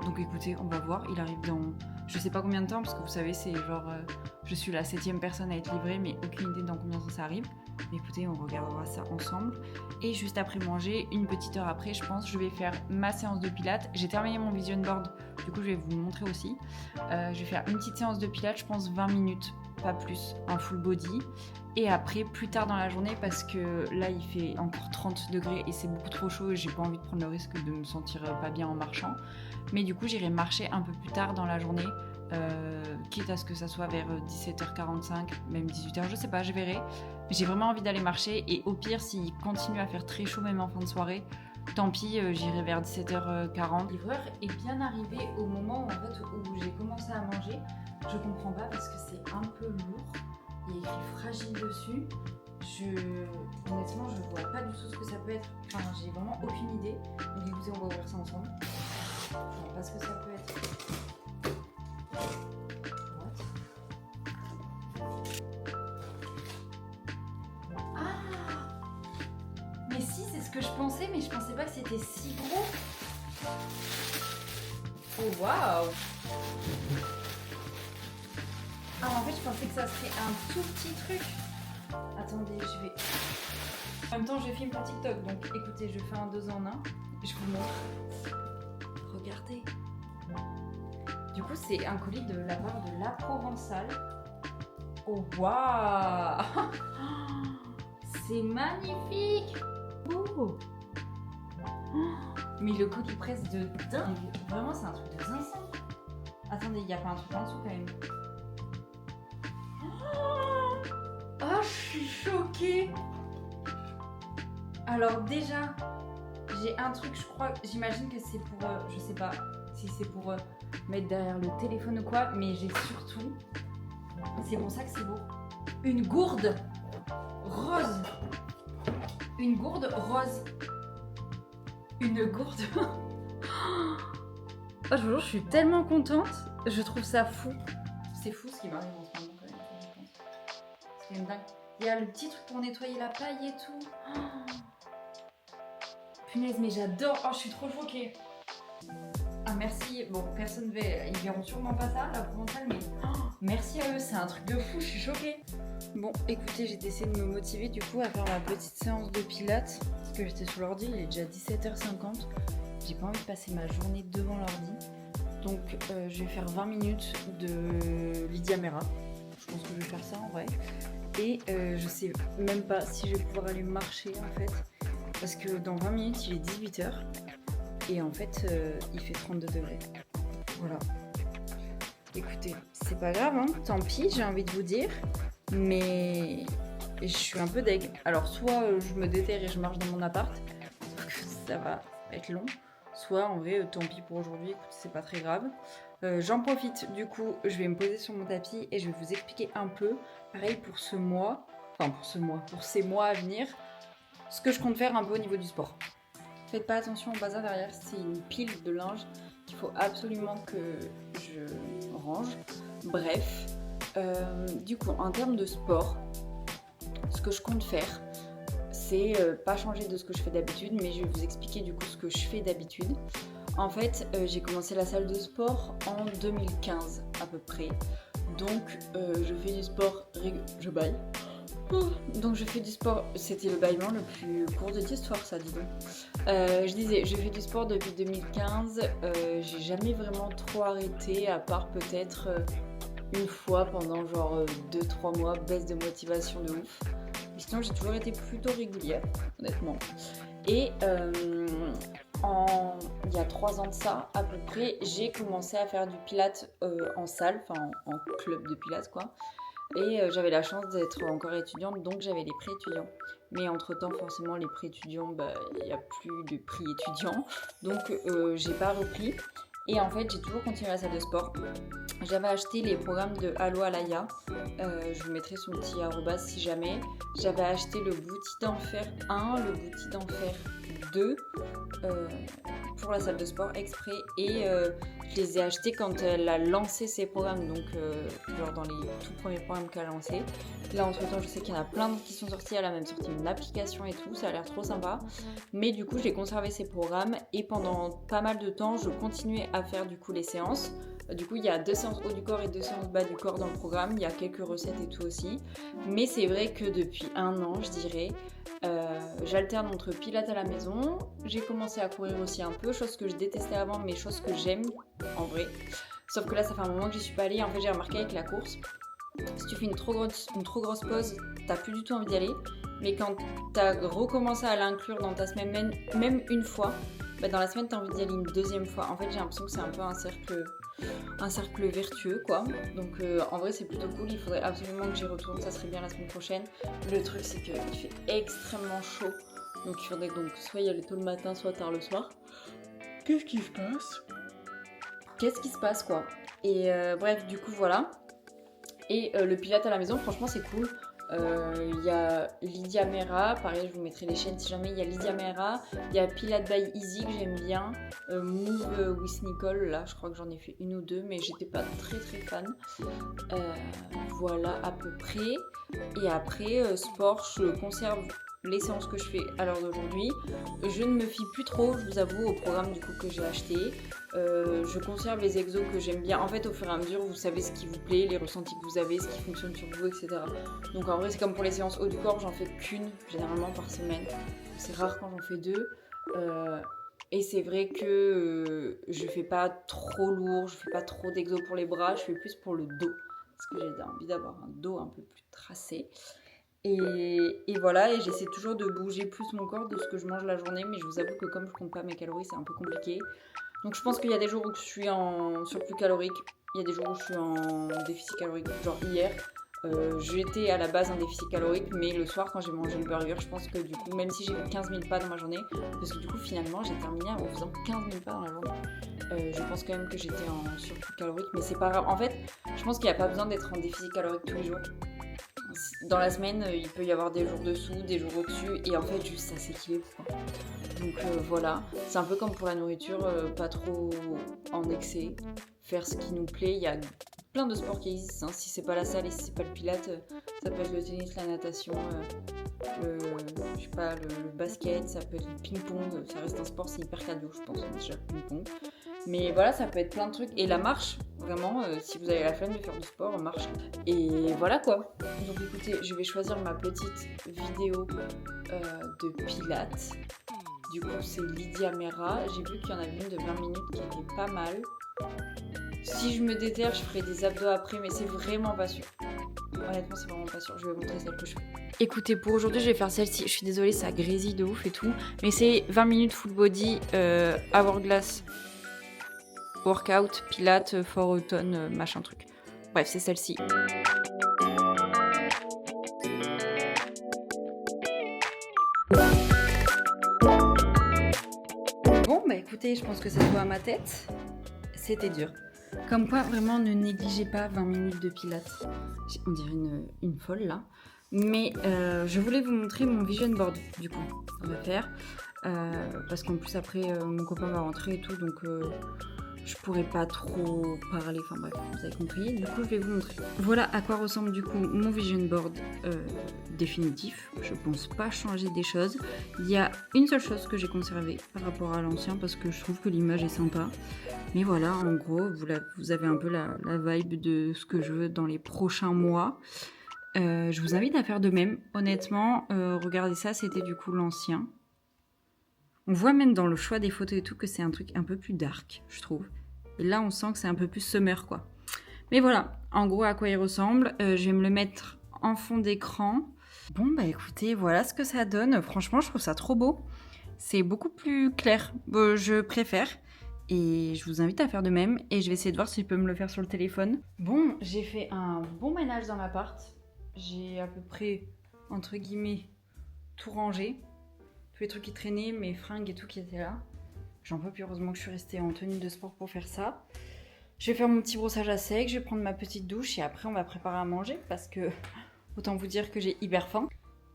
Donc écoutez, on va voir, il arrive dans je sais pas combien de temps, parce que vous savez, c'est genre je suis la 7e personne à être livrée, mais aucune idée dans combien de temps ça arrive. Mais écoutez, on regardera ça ensemble. Et juste après manger, une petite heure après, je pense, je vais faire ma séance de pilates. J'ai terminé mon vision board, du coup je vais vous montrer aussi. Je vais faire une petite séance de pilates, je pense 20 minutes, pas plus, en full body. Et après, plus tard dans la journée, parce que là il fait encore 30 degrés et c'est beaucoup trop chaud et j'ai pas envie de prendre le risque de me sentir pas bien en marchant. Mais du coup, j'irai marcher un peu plus tard dans la journée, quitte à ce que ça soit vers 17h45, même 18h, je sais pas, je verrai. Mais j'ai vraiment envie d'aller marcher et au pire, s'il continue à faire très chaud même en fin de soirée, tant pis, j'irai vers 17h40. Le livreur est bien arrivé au moment où, en fait, où j'ai commencé à manger. Je comprends pas parce que c'est un peu lourd. Il y a écrit fragile dessus. Honnêtement, je vois pas du tout ce que ça peut être. Enfin, j'ai vraiment aucune idée. Donc écoutez, on va ouvrir ça ensemble. Je vois pas ce que ça peut être. What? Ah! Mais si, c'est ce que je pensais, mais je pensais pas que c'était si gros. Oh waouh! Ah, en fait, je pensais que ça serait un tout petit truc. Attendez, je vais... En même temps, je filme pour TikTok, donc écoutez, je fais un 2 en 1 et je vous montre. Regardez. Du coup, c'est un colis de la part de La Provençale. Oh, waouh! C'est magnifique! Oh! Mais le colis presse de dingue! Vraiment, c'est un truc de zinzin. Attendez, il n'y a pas un truc en dessous quand même. Oh, je suis choquée! Alors déjà, j'ai un truc, je crois, j'imagine que c'est pour, je sais pas si c'est pour mettre derrière le téléphone ou quoi, mais j'ai surtout, c'est pour ça que c'est beau, une gourde rose. Une gourde rose. Une gourde. Oh, je vous jure, je suis tellement contente, je trouve ça fou. C'est fou ce qui m'arrive en ce moment quand même, je pense. C'est quand même dingue. Il y a le petit truc pour nettoyer la paille et tout. Oh. Punaise, mais j'adore. Oh, je suis trop choquée. Ah, merci. Bon, personne va... Ils verront sûrement pas ça, La Provençale, mais oh, merci à eux. C'est un truc de fou, je suis choquée. Bon, écoutez, j'ai essayé de me motiver du coup à faire ma petite séance de pilates. Parce que j'étais sur l'ordi, il est déjà 17h50. J'ai pas envie de passer ma journée devant l'ordi. Donc, je vais faire 20 minutes de Lydia Mera. Je pense que je vais faire ça en vrai. Et je sais même pas si je vais pouvoir aller marcher en fait. Parce que dans 20 minutes, il est 18h. Et en fait, il fait 32 degrés. Voilà. Écoutez, c'est pas grave, hein. Tant pis, j'ai envie de vous dire. Mais je suis un peu deg. Alors, soit je me déterre et je marche dans mon appart. Sauf que ça va être long. Soit en vrai, tant pis pour aujourd'hui. Écoutez, c'est pas très grave. J'en profite, du coup, je vais me poser sur mon tapis et je vais vous expliquer un peu, pareil pour ce mois, enfin pour ces mois à venir, ce que je compte faire un peu au niveau du sport. Faites pas attention au bazar derrière, c'est une pile de linge qu'il faut absolument que je range. Bref, du coup en termes de sport, ce que je compte faire, c'est pas changer de ce que je fais d'habitude, mais je vais vous expliquer du coup ce que je fais d'habitude. En fait, j'ai commencé la salle de sport en 2015 à peu près. Donc je fais du sport, je baille. Donc je fais du sport, c'était le bâillement le plus court de l'histoire ça, dis donc. Je disais, je fais du sport depuis 2015, j'ai jamais vraiment trop arrêté, à part peut-être une fois pendant genre 2-3 mois, baisse de motivation de ouf. Mais sinon j'ai toujours été plutôt régulière, honnêtement. Et il y a 3 ans de ça, à peu près, j'ai commencé à faire du pilates en salle, enfin en club de pilates quoi. Et j'avais la chance d'être encore étudiante, donc j'avais les prix étudiants. Mais entre-temps, forcément, les prix étudiants, il n'y a plus de prix étudiants. Donc j'ai pas repris. Et en fait, j'ai toujours continué la salle de sport. J'avais acheté les programmes de Allo Alaya. Je vous mettrai son petit arrobas si jamais. J'avais acheté le Bouti d'Enfer 1, le Bouti d'Enfer 2 pour la salle de sport exprès. Et je les ai achetés quand elle a lancé ses programmes. Donc genre dans les tout premiers programmes qu'elle a lancés. Là, entre-temps, je sais qu'il y en a plein d'autres qui sont sortis. Elle a même sorti une application et tout. Ça a l'air trop sympa. Mais du coup, j'ai conservé ces programmes. Et pendant pas mal de temps, je continuais à faire du coup les séances. Du coup, il y a 2 séances haut du corps et 2 séances bas du corps dans le programme. Il y a quelques recettes et tout aussi. Mais c'est vrai que depuis 1 an, je dirais, j'alterne entre pilates à la maison. J'ai commencé à courir aussi un peu, chose que je détestais avant, mais chose que j'aime en vrai. Sauf que là, ça fait un moment que j'y suis pas allée. En fait, j'ai remarqué avec la course, si tu fais une trop grosse pause, t'as plus du tout envie d'y aller. Mais quand t'as recommencé à l'inclure dans ta semaine, même une fois, dans la semaine, t'as envie d'y aller une 2e fois. En fait, j'ai l'impression que c'est un peu un cercle vertueux, quoi. Donc, en vrai, c'est plutôt cool. Il faudrait absolument que j'y retourne. Ça serait bien la semaine prochaine. Le truc, c'est qu'il fait extrêmement chaud. Donc, il faudrait donc soit y aller tôt le matin, soit tard le soir. Qu'est-ce qui se passe, quoi. Et bref, du coup, voilà. Et le pilates à la maison, franchement, c'est cool. Il y a Lydia Mera, pareil, je vous mettrai les chaînes si jamais. Il y a Lydia Mera, il y a Pilates by Easy que j'aime bien, Move with Nicole, là je crois que j'en ai fait 1 ou 2, mais j'étais pas très fan. Voilà à peu près. Et après, sport, je conserve les séances que je fais à l'heure d'aujourd'hui. Je ne me fie plus trop, je vous avoue, au programme du coup que j'ai acheté. Je conserve les exos que j'aime bien. En fait, au fur et à mesure, vous savez ce qui vous plaît, les ressentis que vous avez, ce qui fonctionne sur vous, etc. Donc en vrai, c'est comme pour les séances haut du corps, j'en fais qu'une généralement par semaine. C'est rare quand j'en fais 2. Et c'est vrai que je fais pas trop lourd, je fais pas trop d'exos pour les bras, je fais plus pour le dos. Parce que j'ai envie d'avoir un dos un peu plus tracé. Et voilà, et j'essaie toujours de bouger plus mon corps de ce que je mange la journée, mais je vous avoue que comme je compte pas mes calories, c'est un peu compliqué. Donc je pense qu'il y a des jours où je suis en surplus calorique, il y a des jours où je suis en déficit calorique. Genre hier, j'étais à la base en déficit calorique, mais le soir quand j'ai mangé le burger, je pense que du coup, même si j'ai fait 15 000 pas dans ma journée, parce que du coup finalement j'ai terminé en faisant 15 000 pas dans la journée. Je pense quand même que j'étais en surplus calorique, mais c'est pas grave. En fait, je pense qu'il n'y a pas besoin d'être en déficit calorique tous les jours. Dans la semaine, il peut y avoir des jours dessous, des jours au-dessus, et en fait, juste ça s'équilibre, quoi. Donc voilà, c'est un peu comme pour la nourriture, pas trop en excès, faire ce qui nous plaît. Il y a plein de sports qui existent, hein. Si c'est pas la salle et si c'est pas le pilate, ça peut être le tennis, la natation, le basket, ça peut être le ping-pong, ça reste un sport, c'est hyper cardio, je pense, déjà le ping-pong. Mais voilà, ça peut être plein de trucs. Et la marche, vraiment, si vous avez la flemme de faire du sport, marche. Et voilà quoi. Donc écoutez, je vais choisir ma petite vidéo de pilates. Du coup, c'est Lydia Mera. J'ai vu qu'il y en avait une de 20 minutes qui était pas mal. Si je me déterre, je ferai des abdos après, mais c'est vraiment pas sûr. Honnêtement, c'est vraiment pas sûr. Je vais vous montrer celle que je fais. Écoutez, pour aujourd'hui, je vais faire celle-ci. Je suis désolée, ça grésille de ouf et tout. Mais c'est 20 minutes full body, hourglass workout, pilates, for automne, machin truc. Bref, c'est celle-ci. Bon, bah écoutez, je pense que c'est tout à ma tête. C'était dur. Comme quoi, vraiment, ne négligez pas 20 minutes de pilates. On dirait une folle, là. Mais je voulais vous montrer mon vision board, du coup. On va faire. Parce qu'en plus, après, mon copain va rentrer et tout, donc... je pourrais pas trop parler, enfin bref, vous avez compris. Du coup, je vais vous montrer. Voilà à quoi ressemble du coup mon vision board définitif. Je pense pas changer des choses. Il y a une seule chose que j'ai conservée par rapport à l'ancien parce que je trouve que l'image est sympa. Mais voilà, en gros, vous avez un peu la vibe de ce que je veux dans les prochains mois. Je vous invite à faire de même. Honnêtement, regardez ça, c'était du coup l'ancien. On voit même dans le choix des photos et tout que c'est un truc un peu plus dark, je trouve. Et là, on sent que c'est un peu plus summer, quoi. Mais voilà, en gros, à quoi il ressemble. Je vais me le mettre en fond d'écran. Bon, bah écoutez, voilà ce que ça donne. Franchement, je trouve ça trop beau. C'est beaucoup plus clair. Je préfère. Et je vous invite à faire de même. Et je vais essayer de voir si je peux me le faire sur le téléphone. Bon, j'ai fait un bon ménage dans l'appart. J'ai à peu près, entre guillemets, tout rangé. Tous les trucs qui traînaient, mes fringues et tout qui étaient là. J'en peux plus, heureusement que je suis restée en tenue de sport pour faire ça. Je vais faire mon petit brossage à sec, je vais prendre ma petite douche et après on va préparer à manger parce que autant vous dire que j'ai hyper faim.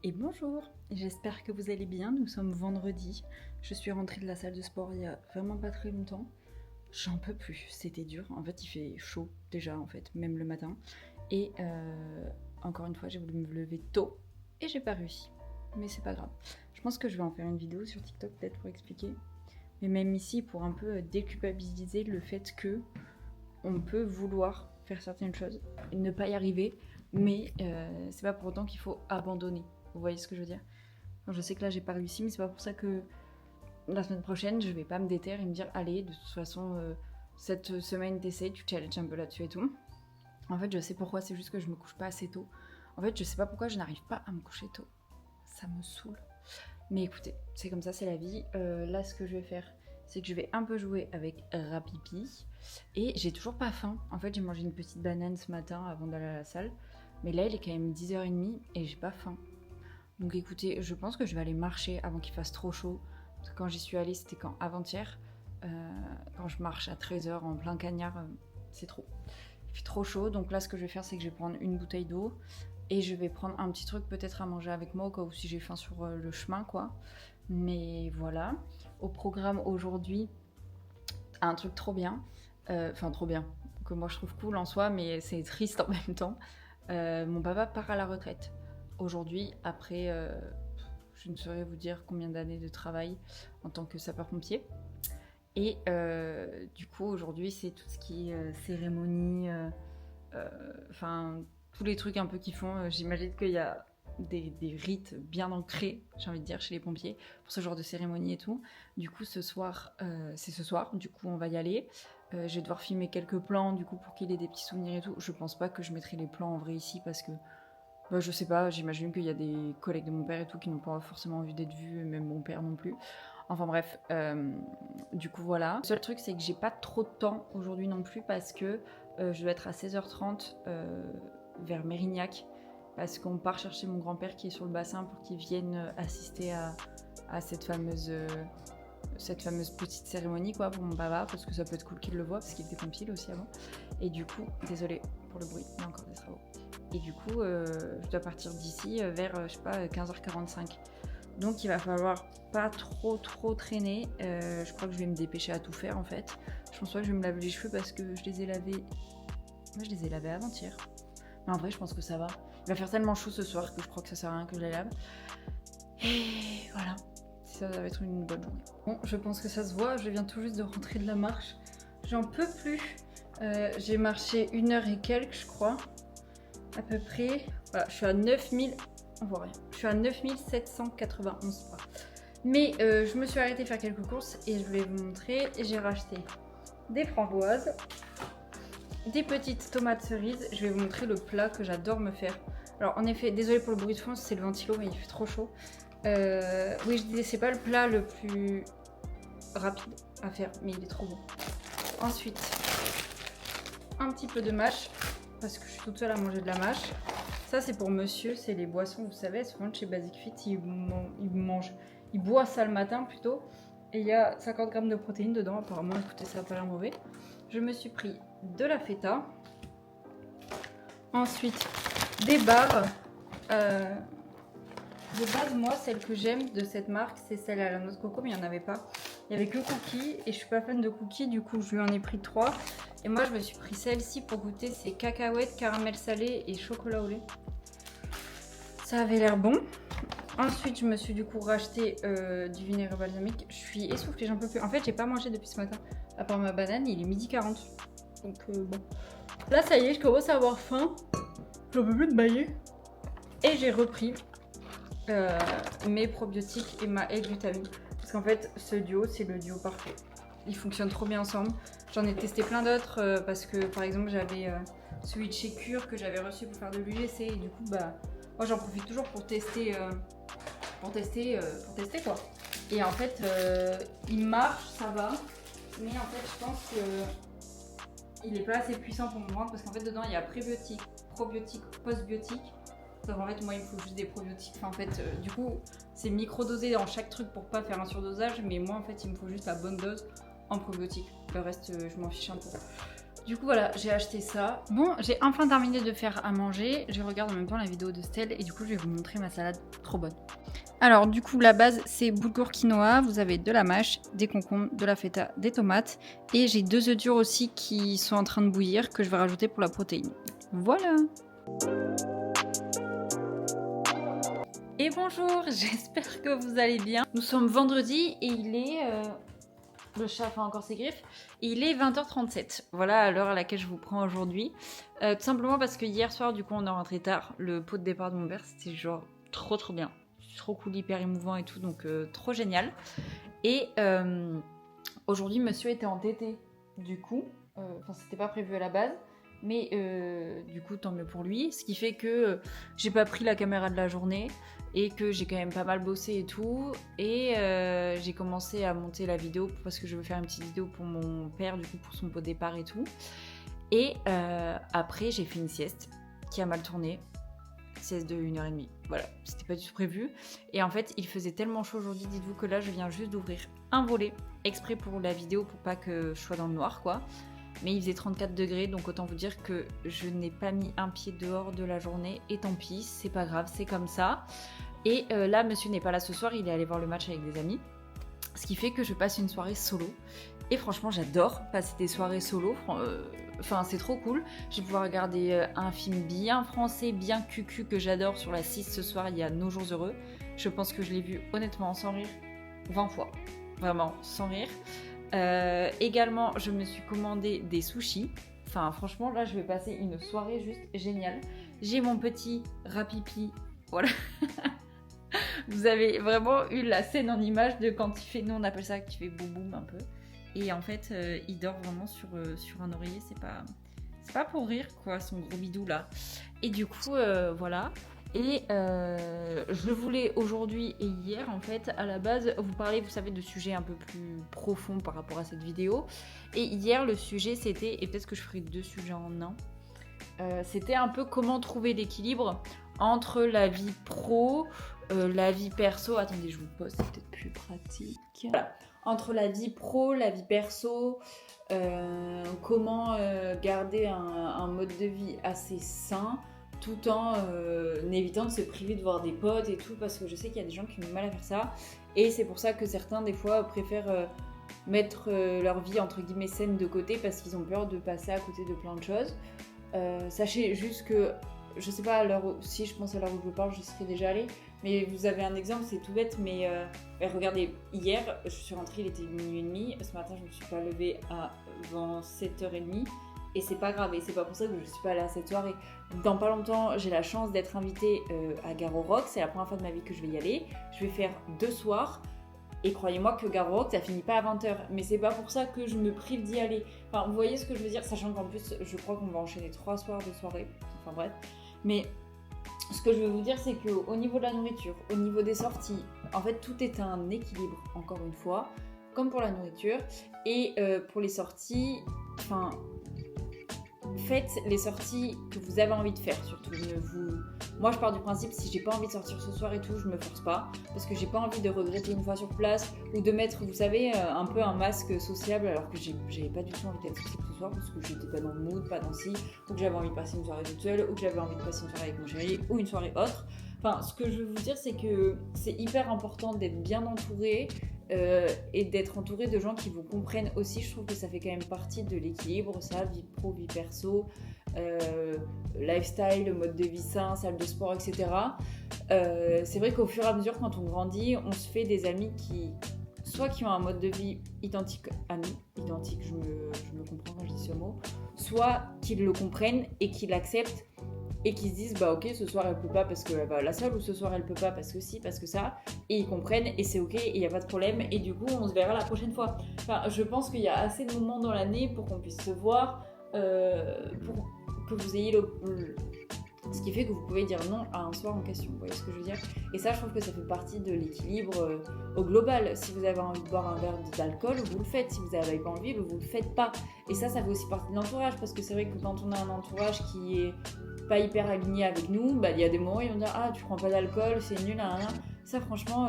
Et bonjour, j'espère que vous allez bien, nous sommes vendredi. Je suis rentrée de la salle de sport il y a vraiment pas très longtemps. J'en peux plus, c'était dur. En fait il fait chaud déjà en fait, même le matin. Et encore une fois j'ai voulu me lever tôt et j'ai pas réussi. Mais c'est pas grave. Je pense que je vais en faire une vidéo sur TikTok peut-être pour expliquer. Mais même ici, pour un peu déculpabiliser le fait que on peut vouloir faire certaines choses et ne pas y arriver, mais c'est pas pour autant qu'il faut abandonner. Vous voyez ce que je veux dire? Enfin, je sais que là j'ai pas réussi, mais c'est pas pour ça que la semaine prochaine je vais pas me déterre et me dire allez, de toute façon cette semaine t'essayes, tu challenges un peu là-dessus et tout. En fait je sais pourquoi, c'est juste que je me couche pas assez tôt. En fait je sais pas pourquoi je n'arrive pas à me coucher tôt. Ça me saoule. Mais écoutez, c'est comme ça, c'est la vie. Là, ce que je vais faire, c'est que je vais un peu jouer avec Rapipi. Et j'ai toujours pas faim. En fait, j'ai mangé une petite banane ce matin avant d'aller à la salle. Mais là, il est quand même 10h30 et j'ai pas faim. Donc écoutez, je pense que je vais aller marcher avant qu'il fasse trop chaud. Parce que quand j'y suis allée, c'était quand avant-hier. Quand je marche à 13h en plein cagnard, c'est trop. Il fait trop chaud. Donc là, ce que je vais faire, c'est que je vais prendre une bouteille d'eau. Et je vais prendre un petit truc peut-être à manger avec moi au cas où si j'ai faim sur le chemin quoi. Mais voilà. Au programme aujourd'hui, un truc trop bien. Enfin trop bien. Que moi je trouve cool en soi mais c'est triste en même temps. Mon papa part à la retraite. Aujourd'hui après je ne saurais vous dire combien d'années de travail en tant que sapeur-pompier. Et du coup aujourd'hui c'est tout ce qui est cérémonie. Enfin... tous les trucs un peu qu'ils font, j'imagine qu'il y a des rites bien ancrés, j'ai envie de dire, chez les pompiers, pour ce genre de cérémonie et tout. Du coup, ce soir, c'est ce soir, du coup, on va y aller. Je vais devoir filmer quelques plans, du coup, pour qu'il ait des petits souvenirs et tout. Je pense pas que je mettrai les plans en vrai ici, parce que, bah, je sais pas, j'imagine qu'il y a des collègues de mon père et tout qui n'ont pas forcément envie d'être vus, même mon père non plus. Enfin bref, du coup, voilà. Le seul truc, c'est que j'ai pas trop de temps aujourd'hui non plus, parce que je dois être à 16h30, vers Mérignac parce qu'on part chercher mon grand-père qui est sur le bassin pour qu'il vienne assister à cette fameuse petite cérémonie quoi pour mon papa parce que ça peut être cool qu'il le voit parce qu'il était pompier aussi avant et du coup désolé pour le bruit il y a encore des travaux et du coup je dois partir d'ici vers je sais pas 15h45 donc il va falloir pas trop traîner je crois que je vais me dépêcher à tout faire en fait je pense pas que je vais me laver les cheveux parce que je les ai lavés avant-hier. Mais en vrai, je pense que ça va. Il va faire tellement chaud ce soir que je crois que ça sert à rien que je les lave. Et voilà. Ça va être une bonne journée. Bon, je pense que ça se voit. Je viens tout juste de rentrer de la marche. J'en peux plus. J'ai marché 1h et quelques, je crois. À peu près. Voilà, je suis à 9000. On voit rien. Je suis à 9791 pas. Mais je me suis arrêtée faire quelques courses et je vais vous montrer. J'ai racheté des framboises. Des petites tomates cerises, je vais vous montrer le plat que j'adore me faire. Alors en effet, désolé pour le bruit de fond, c'est le ventilo mais il fait trop chaud. Oui je disais c'est pas le plat le plus rapide à faire mais il est trop bon. Ensuite, un petit peu de mâche parce que je suis toute seule à manger de la mâche. Ça c'est pour monsieur, c'est les boissons, vous savez, souvent chez Basic Fit, il boit ça le matin plutôt. Et il y a 50 grammes de protéines dedans, apparemment, écoutez, ça n'a pas l'air mauvais. Je me suis pris de la feta. Ensuite, des barres. De base, moi, celle que j'aime de cette marque, c'est celle à la noix de coco, mais il n'y en avait pas. Il y avait que cookies et je suis pas fan de cookies, du coup je lui en ai pris 3. Et moi je me suis pris celle-ci pour goûter, c'est cacahuètes, caramel salé et chocolat au lait. Ça avait l'air bon. Ensuite je me suis du coup racheté du vinaigre balsamique. Je suis essoufflée, j'en peux plus. En fait j'ai pas mangé depuis ce matin, à part ma banane, il est 12h40. Donc bon. Là ça y est, je commence à avoir faim. J'en peux plus de bailler. Et j'ai repris mes probiotiques et ma L-glutamine. Parce qu'en fait, ce duo, c'est le duo parfait. Ils fonctionnent trop bien ensemble. J'en ai testé plein d'autres parce que, par exemple, j'avais celui de chez Cure que j'avais reçu pour faire de l'UGC. Et du coup, bah, moi, j'en profite toujours pour tester, pour tester quoi. Et en fait, il marche, ça va. Mais en fait, je pense qu'il n'est pas assez puissant pour moi parce qu'en fait, dedans, il y a prébiotiques, probiotiques, postbiotiques. Donc en fait moi il me faut juste des probiotiques, enfin, en fait du coup c'est micro-dosé dans chaque truc pour pas faire un surdosage, mais moi en fait il me faut juste la bonne dose en probiotiques, le reste je m'en fiche un peu. Du coup voilà, j'ai acheté ça. Bon, j'ai enfin terminé de faire à manger, je regarde en même temps la vidéo de Stell et du coup je vais vous montrer ma salade trop bonne. Alors du coup la base c'est boulgour quinoa, vous avez de la mâche, des concombres, de la feta, des tomates et j'ai 2 œufs durs aussi qui sont en train de bouillir que je vais rajouter pour la protéine. Voilà. Et bonjour, j'espère que vous allez bien. Nous sommes vendredi et il est... le chat fait encore ses griffes. Et il est 20h37. Voilà à l'heure à laquelle je vous prends aujourd'hui. Tout simplement parce que hier soir, du coup, on est rentré tard. Le pot de départ de mon père, c'était genre trop bien. Trop cool, hyper émouvant et tout, donc trop génial. Et aujourd'hui, monsieur était entêté. Du coup, enfin, c'était pas prévu à la base. Mais du coup, tant mieux pour lui. Ce qui fait que j'ai pas pris la caméra de la journée et que j'ai quand même pas mal bossé et tout. Et j'ai commencé à monter la vidéo parce que je veux faire une petite vidéo pour mon père, du coup, pour son pot de départ et tout. Et après, j'ai fait une sieste qui a mal tourné. Sieste de 1h30. Voilà, c'était pas du tout prévu. Et en fait, il faisait tellement chaud aujourd'hui, dites-vous que là, je viens juste d'ouvrir un volet exprès pour la vidéo pour pas que je sois dans le noir, quoi. Mais il faisait 34 degrés, donc autant vous dire que je n'ai pas mis un pied dehors de la journée. Et tant pis, c'est pas grave, c'est comme ça. Et là, monsieur n'est pas là ce soir, il est allé voir le match avec des amis. Ce qui fait que je passe une soirée solo. Et franchement, j'adore passer des soirées solo. Enfin, c'est trop cool. Je vais pouvoir regarder un film bien français, bien cucu que j'adore sur la 6 ce soir. Il y a Nos Jours Heureux. Je pense que je l'ai vu honnêtement, sans rire, 20 fois. Vraiment, sans rire. Également, je me suis commandé des sushis. Enfin, franchement, là, je vais passer une soirée juste géniale. J'ai mon petit rapipi. Voilà. Vous avez vraiment eu la scène en image de quand il fait, nous on appelle ça qu'il fait boum boum un peu. Et en fait, il dort vraiment sur un oreiller. C'est pas pour rire, quoi, son gros bidou là. Et du coup, voilà. Et je voulais aujourd'hui et hier, en fait, à la base, vous parler, vous savez, de sujets un peu plus profonds par rapport à cette vidéo. Et hier, le sujet, c'était, et peut-être que je ferai 2 sujets en un, c'était un peu comment trouver l'équilibre entre la vie pro, la vie perso. Attendez, je vous pose, c'est peut-être plus pratique. Voilà. Entre la vie pro, la vie perso, comment garder un mode de vie assez sain, tout en évitant de se priver de voir des potes et tout, parce que je sais qu'il y a des gens qui ont du mal à faire ça. Et c'est pour ça que certains, des fois, préfèrent mettre leur vie, entre guillemets, saine de côté, parce qu'ils ont peur de passer à côté de plein de choses. Sachez juste que, je sais pas, si je pense à l'heure où je parle, je serais déjà allée. Mais vous avez un exemple, c'est tout bête, mais regardez, hier, je suis rentrée, il était 00h30. Ce matin, je me suis pas levée avant 7h30. Et c'est pas grave, et c'est pas pour ça que je suis pas allée à cette soirée. Dans pas longtemps, j'ai la chance d'être invitée à Garo Rock. C'est la première fois de ma vie que je vais y aller. Je vais faire 2 soirs. Et croyez-moi que Garo Rock, ça finit pas à 20h. Mais c'est pas pour ça que je me prive d'y aller. Enfin, vous voyez ce que je veux dire? Sachant qu'en plus, je crois qu'on va enchaîner 3 soirs de soirée. Enfin bref. Mais ce que je veux vous dire, c'est qu'au niveau de la nourriture, au niveau des sorties, en fait, tout est un équilibre, encore une fois, comme pour la nourriture. Et pour les sorties, enfin, faites les sorties que vous avez envie de faire, surtout. Moi, je pars du principe, si j'ai pas envie de sortir ce soir et tout, je me force pas, parce que j'ai pas envie de regretter une fois sur place, ou de mettre, vous savez, un peu un masque sociable, alors que j'avais pas du tout envie d'être sociable ce soir, parce que j'étais pas dans le mood, pas dans ci, ou que j'avais envie de passer une soirée toute seule, ou que j'avais envie de passer une soirée avec mon chéri, ou une soirée autre. Enfin, ce que je veux vous dire, c'est que c'est hyper important d'être bien entouré, et d'être entouré de gens qui vous comprennent aussi. Je trouve que ça fait quand même partie de l'équilibre, ça, vie pro, vie perso, lifestyle, mode de vie sain, salle de sport, etc. C'est vrai qu'au fur et à mesure, quand on grandit, on se fait des amis qui ont un mode de vie identique à nous, identique, je me comprends quand je dis ce mot, soit qu'ils le comprennent et qu'ils l'acceptent et qu'ils se disent bah ok, ce soir elle peut pas parce qu'elle va à la salle, ou ce soir elle peut pas parce que si, parce que ça, et ils comprennent et c'est ok et il n'y a pas de problème, et du coup on se verra la prochaine fois. Enfin, je pense qu'il y a assez de moments dans l'année pour qu'on puisse se voir, pour que vous ayez ce qui fait que vous pouvez dire non à un soir en question, vous voyez ce que je veux dire? Et ça, je trouve que ça fait partie de l'équilibre au global. Si vous avez envie de boire un verre d'alcool, vous le faites. Si vous n'avez pas envie, vous le faites pas. Et ça fait aussi partie de l'entourage, parce que c'est vrai que quand on a un entourage qui est pas hyper aligné avec nous, bah il y a des moments où ils vont dire ah tu prends pas d'alcool, c'est nul, hein. Ça franchement,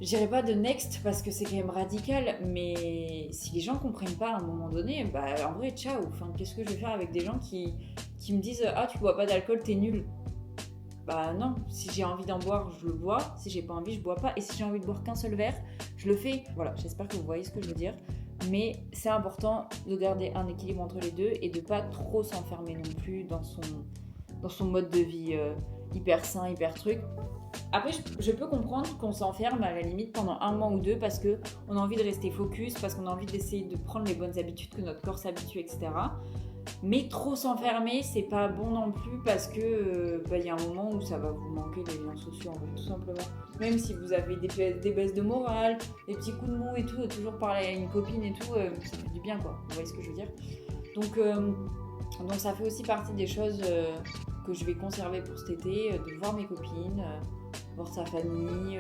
je dirais pas de next parce que c'est quand même radical, mais si les gens comprennent pas à un moment donné, bah en vrai ciao. Enfin, qu'est-ce que je vais faire avec des gens qui me disent ah tu bois pas d'alcool, t'es nul? Bah non, si j'ai envie d'en boire, je le bois. Si j'ai pas envie, je bois pas. Et si j'ai envie de boire qu'un seul verre, je le fais. Voilà, j'espère que vous voyez ce que je veux dire. Mais c'est important de garder un équilibre entre les deux et de pas trop s'enfermer non plus dans son mode de vie hyper sain, hyper truc. Après, je peux comprendre qu'on s'enferme à la limite pendant un mois ou deux parce qu'on a envie de rester focus, parce qu'on a envie d'essayer de prendre les bonnes habitudes, que notre corps s'habitue, etc. Mais trop s'enfermer, c'est pas bon non plus parce que y a un moment où ça va vous manquer les liens sociaux, en fait, tout simplement. Même si vous avez des baisses de morale, des petits coups de mou et tout, toujours parler à une copine et tout, ça fait du bien, quoi. Vous voyez ce que je veux dire? Donc ça fait aussi partie des choses que je vais conserver pour cet été, de voir mes copines, voir sa famille,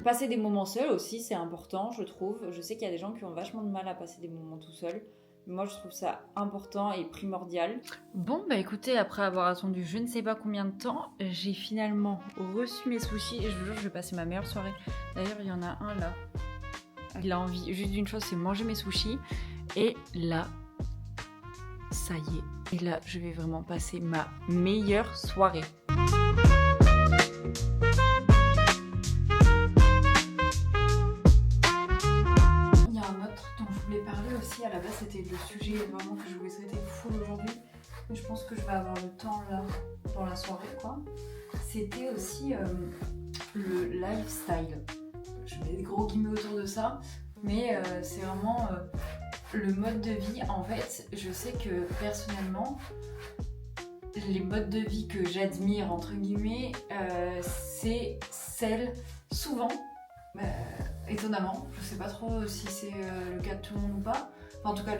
passer des moments seuls aussi, c'est important, je trouve. Je sais qu'il y a des gens qui ont vachement de mal à passer des moments tout seuls. Moi, je trouve ça important et primordial. Bon, bah écoutez, après avoir attendu je ne sais pas combien de temps, j'ai finalement reçu mes sushis et je vous jure, je vais passer ma meilleure soirée. D'ailleurs, il y en a un là. Il a envie juste d'une chose, c'est manger mes sushis. Et là, ça y est. Et là, je vais vraiment passer ma meilleure soirée. À la base, c'était le sujet vraiment que je voulais traiter full aujourd'hui, mais je pense que je vais avoir le temps là dans la soirée, quoi. C'était aussi le lifestyle. Je mets des gros guillemets autour de ça, mais c'est vraiment le mode de vie. En fait, je sais que personnellement, les modes de vie que j'admire entre guillemets, c'est celles souvent. Étonnamment, je sais pas trop si c'est le cas de tout le monde ou pas. Enfin, en tout cas,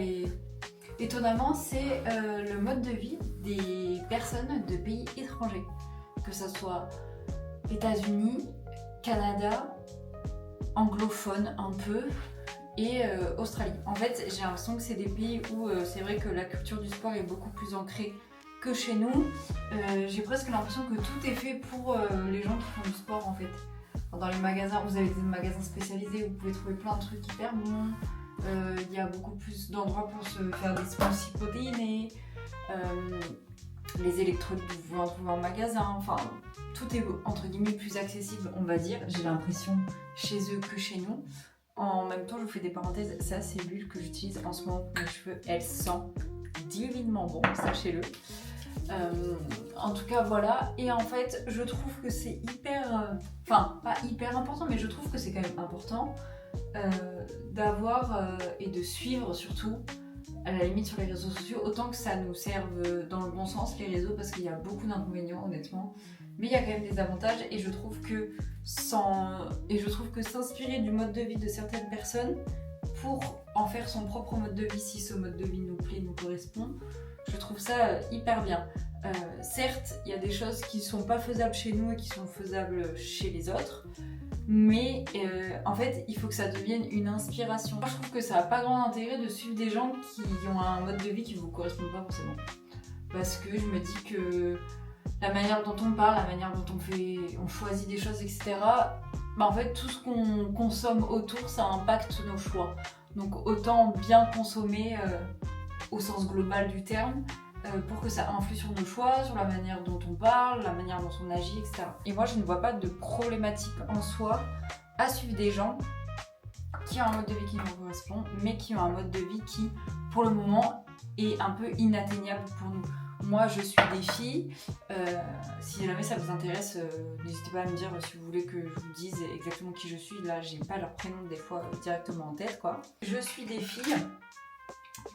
étonnamment, c'est le mode de vie des personnes de pays étrangers, que ce soit États-Unis, Canada, anglophone un peu, et Australie. En fait, j'ai l'impression que c'est des pays où c'est vrai que la culture du sport est beaucoup plus ancrée que chez nous. J'ai presque l'impression que tout est fait pour les gens qui font du sport, en fait. Dans les magasins, vous avez des magasins spécialisés où vous pouvez trouver plein de trucs hyper bons. Il y a beaucoup plus d'endroits pour se faire des smoothies protéinés. Les électrolytes, vous pouvez en trouver en magasin. Enfin, tout est entre guillemets plus accessible, on va dire. J'ai l'impression chez eux que chez nous. En même temps, je vous fais des parenthèses. Ça, c'est l'huile que j'utilise en ce moment pour mes cheveux. Elle sent divinement bon, sachez-le. En tout cas voilà, et en fait je trouve que c'est hyper, enfin pas hyper important, mais je trouve que c'est quand même important d'avoir et de suivre surtout à la limite sur les réseaux sociaux, autant que ça nous serve dans le bon sens les réseaux, parce qu'il y a beaucoup d'inconvénients honnêtement, mais il y a quand même des avantages, et je trouve que s'inspirer du mode de vie de certaines personnes pour en faire son propre mode de vie, si ce mode de vie nous plaît, nous correspond, je trouve ça hyper bien. Certes, il y a des choses qui sont pas faisables chez nous et qui sont faisables chez les autres, mais en fait, il faut que ça devienne une inspiration. Moi, je trouve que ça n'a pas grand intérêt de suivre des gens qui ont un mode de vie qui ne vous correspond pas forcément. Parce que je me dis que la manière dont on parle, la manière dont on choisit des choses, etc., bah en fait, tout ce qu'on consomme autour, ça impacte nos choix. Donc autant bien consommer au sens global du terme, pour que ça influe sur nos choix, sur la manière dont on parle, la manière dont on agit, etc. Et moi, je ne vois pas de problématique en soi à suivre des gens qui ont un mode de vie qui nous correspond, mais qui ont un mode de vie qui, pour le moment, est un peu inatteignable pour nous. Moi, je suis des filles. Si jamais ça vous intéresse, n'hésitez pas à me dire si vous voulez que je vous dise exactement qui je suis. Là, j'ai pas leur prénom des fois directement en tête, quoi. Je suis des filles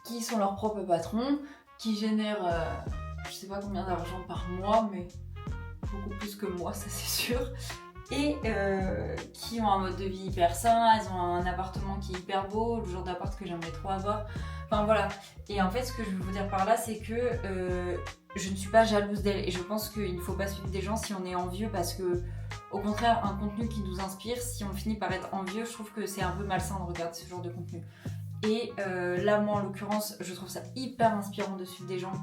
qui sont leurs propres patrons, qui génèrent, je sais pas combien d'argent par mois, mais beaucoup plus que moi, ça c'est sûr. Et qui ont un mode de vie hyper sain, elles ont un appartement qui est hyper beau, le genre d'appart que j'aimerais trop avoir. Enfin voilà. Et en fait, ce que je veux vous dire par là, c'est que je ne suis pas jalouse d'elles. Et je pense qu'il ne faut pas suivre des gens si on est envieux, parce que, au contraire, un contenu qui nous inspire, si on finit par être envieux, je trouve que c'est un peu malsain de regarder ce genre de contenu. Et là, moi en l'occurrence, je trouve ça hyper inspirant de suivre des gens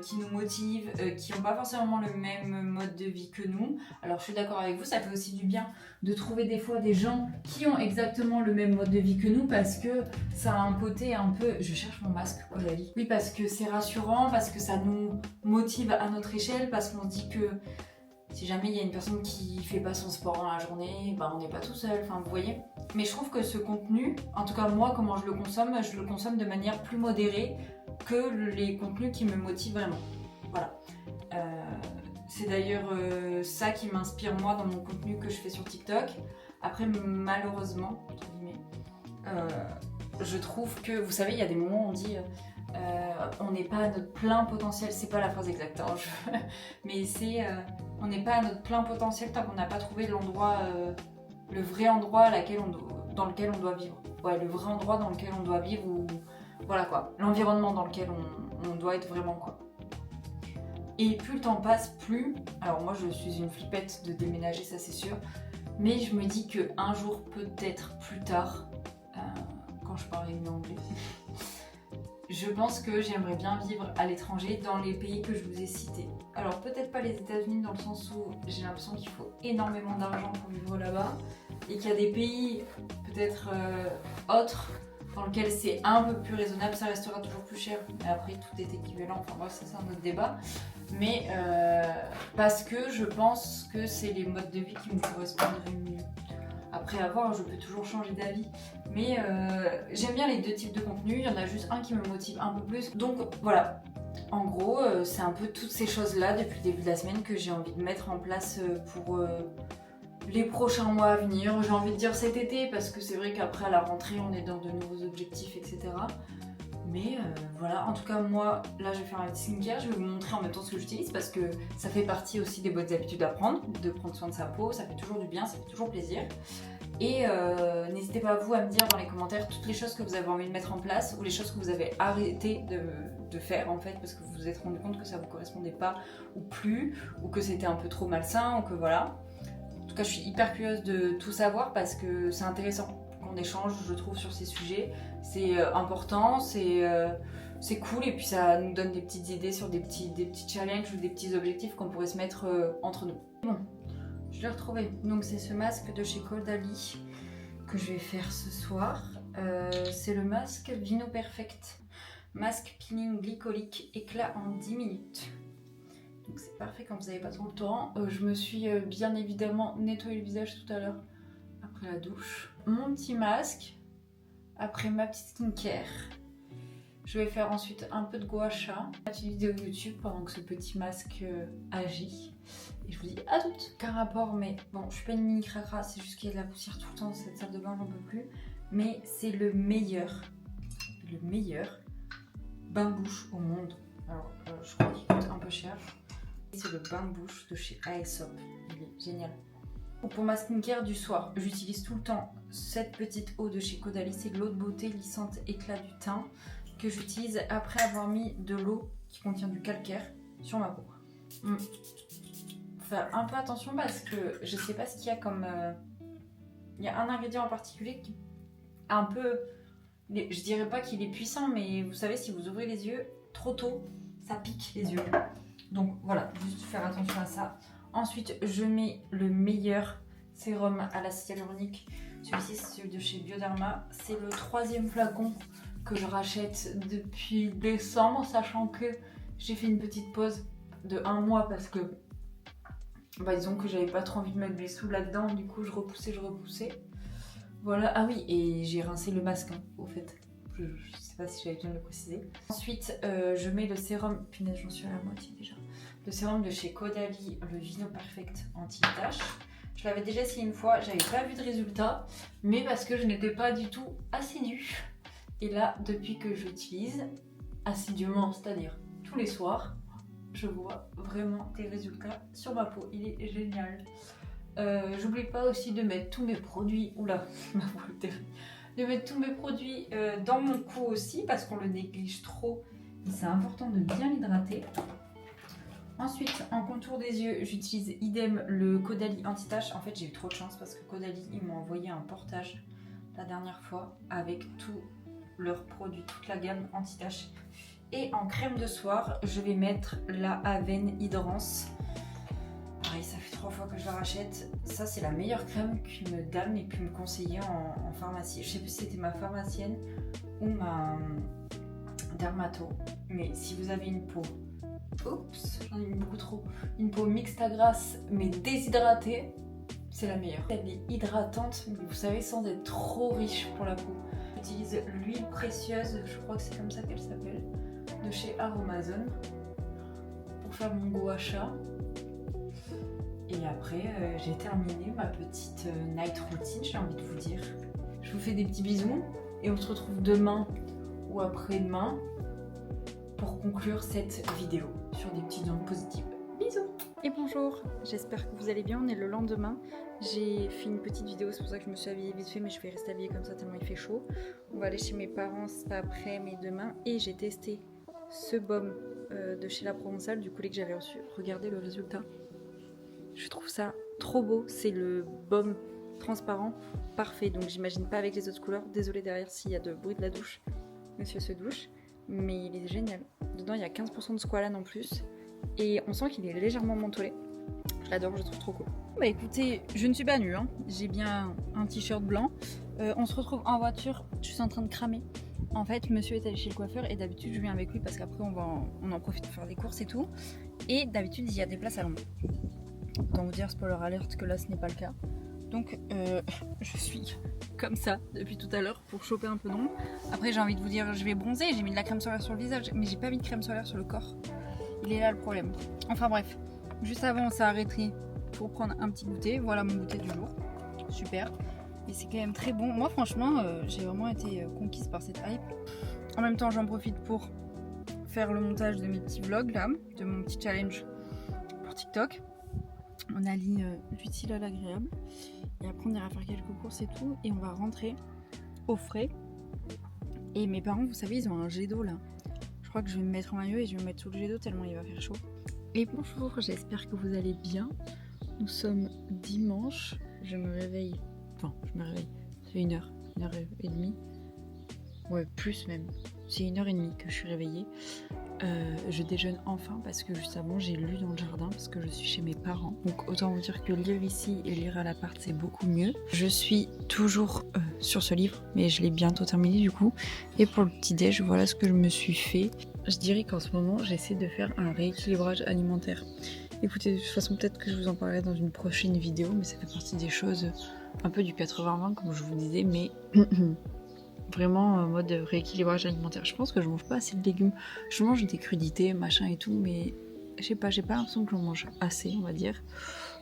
qui nous motivent, qui n'ont pas forcément le même mode de vie que nous. Alors je suis d'accord avec vous, ça fait aussi du bien de trouver des fois des gens qui ont exactement le même mode de vie que nous, parce que ça a un côté un peu... Je cherche mon masque, Coralie. Oui, parce que c'est rassurant, parce que ça nous motive à notre échelle, parce qu'on se dit que si jamais il y a une personne qui fait pas son sport dans la journée, bah on n'est pas tout seul, enfin vous voyez. Mais je trouve que ce contenu, en tout cas moi comment je le consomme de manière plus modérée que les contenus qui me motivent vraiment. Voilà. C'est d'ailleurs ça qui m'inspire moi dans mon contenu que je fais sur TikTok. Après malheureusement, entre guillemets, je trouve que, vous savez, il y a des moments où on dit... on n'est pas à notre plein potentiel, c'est pas la phrase exacte, hein, mais c'est on n'est pas à notre plein potentiel tant qu'on n'a pas trouvé l'endroit, le vrai endroit dans lequel on doit vivre. Ouais, le vrai endroit dans lequel on doit vivre, ou voilà quoi, l'environnement dans lequel on doit être vraiment, quoi. Et plus le temps passe, plus, alors moi je suis une flippette de déménager, ça c'est sûr, mais je me dis que un jour, peut-être plus tard, quand je parlerai mieux anglais, je pense que j'aimerais bien vivre à l'étranger, dans les pays que je vous ai cités. Alors peut-être pas les États-Unis, dans le sens où j'ai l'impression qu'il faut énormément d'argent pour vivre là-bas, et qu'il y a des pays peut-être autres dans lesquels c'est un peu plus raisonnable. Ça restera toujours plus cher, mais après tout est équivalent, enfin bref, ça c'est un autre débat. Mais parce que je pense que c'est les modes de vie qui me correspondraient mieux. Après avoir, je peux toujours changer d'avis. Mais j'aime bien les deux types de contenus. Il y en a juste un qui me motive un peu plus. Donc voilà. En gros, c'est un peu toutes ces choses-là depuis le début de la semaine que j'ai envie de mettre en place pour les prochains mois à venir. J'ai envie de dire cet été, parce que c'est vrai qu'après à la rentrée, on est dans de nouveaux objectifs, etc. Mais voilà, en tout cas moi, là je vais faire un petit skincare, je vais vous montrer en même temps ce que j'utilise, parce que ça fait partie aussi des bonnes habitudes à prendre, de prendre soin de sa peau, ça fait toujours du bien, ça fait toujours plaisir. Et n'hésitez pas vous à me dire dans les commentaires toutes les choses que vous avez envie de mettre en place, ou les choses que vous avez arrêté de faire en fait, parce que vous vous êtes rendu compte que ça vous correspondait pas ou plus, ou que c'était un peu trop malsain, ou que voilà. En tout cas je suis hyper curieuse de tout savoir, parce que c'est intéressant qu'on échange, je trouve, sur ces sujets. C'est important, c'est cool, et puis ça nous donne des petites idées sur des petits challenges ou des petits objectifs qu'on pourrait se mettre entre nous. Bon, je l'ai retrouvé. Donc c'est ce masque de chez Caudalie que je vais faire ce soir. C'est le masque Vino Perfect. Masque peeling glycolique, éclat en 10 minutes. Donc c'est parfait quand vous n'avez pas trop le temps. Je me suis bien évidemment nettoyé le visage tout à l'heure après la douche. Mon petit masque, après ma petite skincare. Je vais faire ensuite un peu de gua sha, une petite vidéo YouTube pendant que ce petit masque agit. Et je vous dis à toutes. Qu'un rapport, mais bon, je suis pas une mini cracra, c'est juste qu'il y a de la poussière tout le temps dans cette salle de bain, j'en peux plus. Mais c'est le meilleur bain-bouche au monde. Alors, je crois qu'il coûte un peu cher. C'est le bain-bouche de chez Aesop. Il est génial. Pour ma skincare du soir, j'utilise tout le temps cette petite eau de chez Caudalie. C'est de l'eau de beauté lissante éclat du teint que j'utilise après avoir mis de l'eau qui contient du calcaire sur ma peau. Faut faire un peu attention, parce que je sais pas ce qu'il y a comme... Il y a un ingrédient en particulier qui est un peu... Je dirais pas qu'il est puissant, mais vous savez, si vous ouvrez les yeux trop tôt, ça pique les yeux. Donc voilà, juste faire attention à ça. Ensuite, je mets le meilleur sérum à l'acide hyaluronique. Celui-ci, c'est celui de chez Bioderma. C'est le 3e flacon que je rachète depuis décembre, sachant que j'ai fait une petite pause de 1 mois parce que Bah disons que j'avais pas trop envie de mettre des sous là-dedans, du coup je repoussais. Voilà, ah oui, et j'ai rincé le masque, hein, au fait. Je sais pas si j'avais besoin de le préciser. Ensuite, je mets le sérum, punaise j'en suis à la moitié déjà. Le sérum de chez Caudalie, le Vino Perfect anti-tache. Je l'avais déjà essayé une fois, j'avais pas vu de résultat, mais parce que je n'étais pas du tout assidue. Et là, depuis que je l'utilise assidûment, c'est-à-dire tous les soirs, je vois vraiment des résultats sur ma peau. Il est génial. J'oublie pas aussi de mettre tous mes produits, oula, ma voix est terrible. De mettre tous mes produits dans mon cou aussi parce qu'on le néglige trop. C'est important de bien l'hydrater. Ensuite, en contour des yeux, j'utilise idem le Caudalie anti-tache. En fait, j'ai eu trop de chance parce que Caudalie, ils m'ont envoyé un portage la dernière fois avec tous leurs produits, toute la gamme anti-tache. Et en crème de soir, je vais mettre la Aven Hydrance. Pareil, ça fait 3 fois que je la rachète. Ça, c'est la meilleure crème qu'une dame ait pu me conseiller en pharmacie. Je sais plus si c'était ma pharmacienne ou ma dermato. Mais si vous avez une peau... Oups, j'en ai mis beaucoup trop. Une peau mixte à grasse mais déshydratée, c'est la meilleure. Elle est hydratante, mais vous savez, sans être trop riche pour la peau. J'utilise l'huile précieuse, je crois que c'est comme ça qu'elle s'appelle, de chez Aromazone pour faire mon gua sha. Et après, j'ai terminé ma petite night routine, j'ai envie de vous dire. Je vous fais des petits bisous et on se retrouve demain ou après-demain pour conclure cette vidéo sur des petites ondes positives. Bisous! Et bonjour, j'espère que vous allez bien, on est le lendemain. J'ai fait une petite vidéo, c'est pour ça que je me suis habillée vite fait, mais je vais rester habillée comme ça tellement il fait chaud. On va aller chez mes parents cet après, mais demain. Et j'ai testé ce baume de chez La Provençale, du collier que j'avais reçu. Regardez le résultat. Je trouve ça trop beau, c'est le baume transparent parfait, donc j'imagine pas avec les autres couleurs. Désolée derrière s'il y a de bruit de la douche, monsieur se douche, mais il est génial. Dedans il y a 15% de squalane en plus, et on sent qu'il est légèrement mentholé. Je l'adore, je le trouve trop cool. Bah écoutez, je ne suis pas nue, hein. J'ai bien un t-shirt blanc. On se retrouve en voiture, je suis en train de cramer. En fait, monsieur est allé chez le coiffeur et d'habitude je viens avec lui parce qu'après on en profite pour faire des courses et tout. Et d'habitude il y a des places à l'ombre. Autant vous dire, spoiler alerte, que là ce n'est pas le cas. Donc je suis comme ça depuis tout à l'heure pour choper un peu d'ombre. Après j'ai envie de vous dire, je vais bronzer, j'ai mis de la crème solaire sur le visage, mais j'ai pas mis de crème solaire sur le corps. Il est là le problème. Enfin bref, juste avant on s'est arrêté pour prendre un petit goûter. Voilà mon goûter du jour. Super. Et c'est quand même très bon. Moi franchement j'ai vraiment été conquise par cette hype. En même temps j'en profite pour faire le montage de mes petits vlogs là, de mon petit challenge pour TikTok. On allie l'utile à l'agréable et après on ira faire quelques courses et tout et on va rentrer au frais. Et mes parents, vous savez, ils ont un jet d'eau là. Je crois que je vais me mettre en maillot et je vais me mettre sous le jet d'eau tellement il va faire chaud. Et bonjour, j'espère que vous allez bien. Nous sommes dimanche, je me réveille, ça fait 1h30. Ouais, plus même, c'est 1h30 que je suis réveillée. Je déjeune enfin parce que juste avant j'ai lu dans le jardin parce que je suis chez mes parents. Donc autant vous dire que lire ici et lire à l'appart c'est beaucoup mieux. Je suis toujours sur ce livre mais je l'ai bientôt terminé du coup. Et pour le petit déj, voilà ce que je me suis fait. Je dirais qu'en ce moment j'essaie de faire un rééquilibrage alimentaire. Écoutez, de toute façon peut-être que je vous en parlerai dans une prochaine vidéo, mais ça fait partie des choses un peu du 80-20 comme je vous disais, mais... Vraiment en mode rééquilibrage alimentaire. Je pense que je mange pas assez de légumes. Je mange des crudités, machin et tout, mais je sais pas, j'ai pas l'impression que j'en mange assez, on va dire.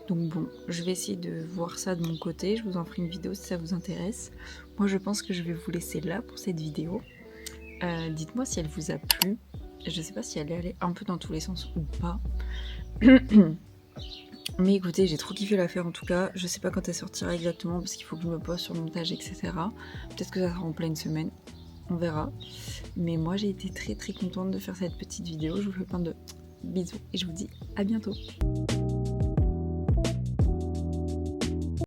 Donc bon, je vais essayer de voir ça de mon côté. Je vous en ferai une vidéo si ça vous intéresse. Moi, je pense que je vais vous laisser là pour cette vidéo. Dites-moi si elle vous a plu. Je sais pas si elle est allée un peu dans tous les sens ou pas. Mais écoutez, j'ai trop kiffé la faire en tout cas. Je sais pas quand elle sortira exactement parce qu'il faut que je me pose sur le montage, etc. Peut-être que ça sera en pleine semaine. On verra. Mais moi, j'ai été très très contente de faire cette petite vidéo. Je vous fais plein de bisous et je vous dis à bientôt.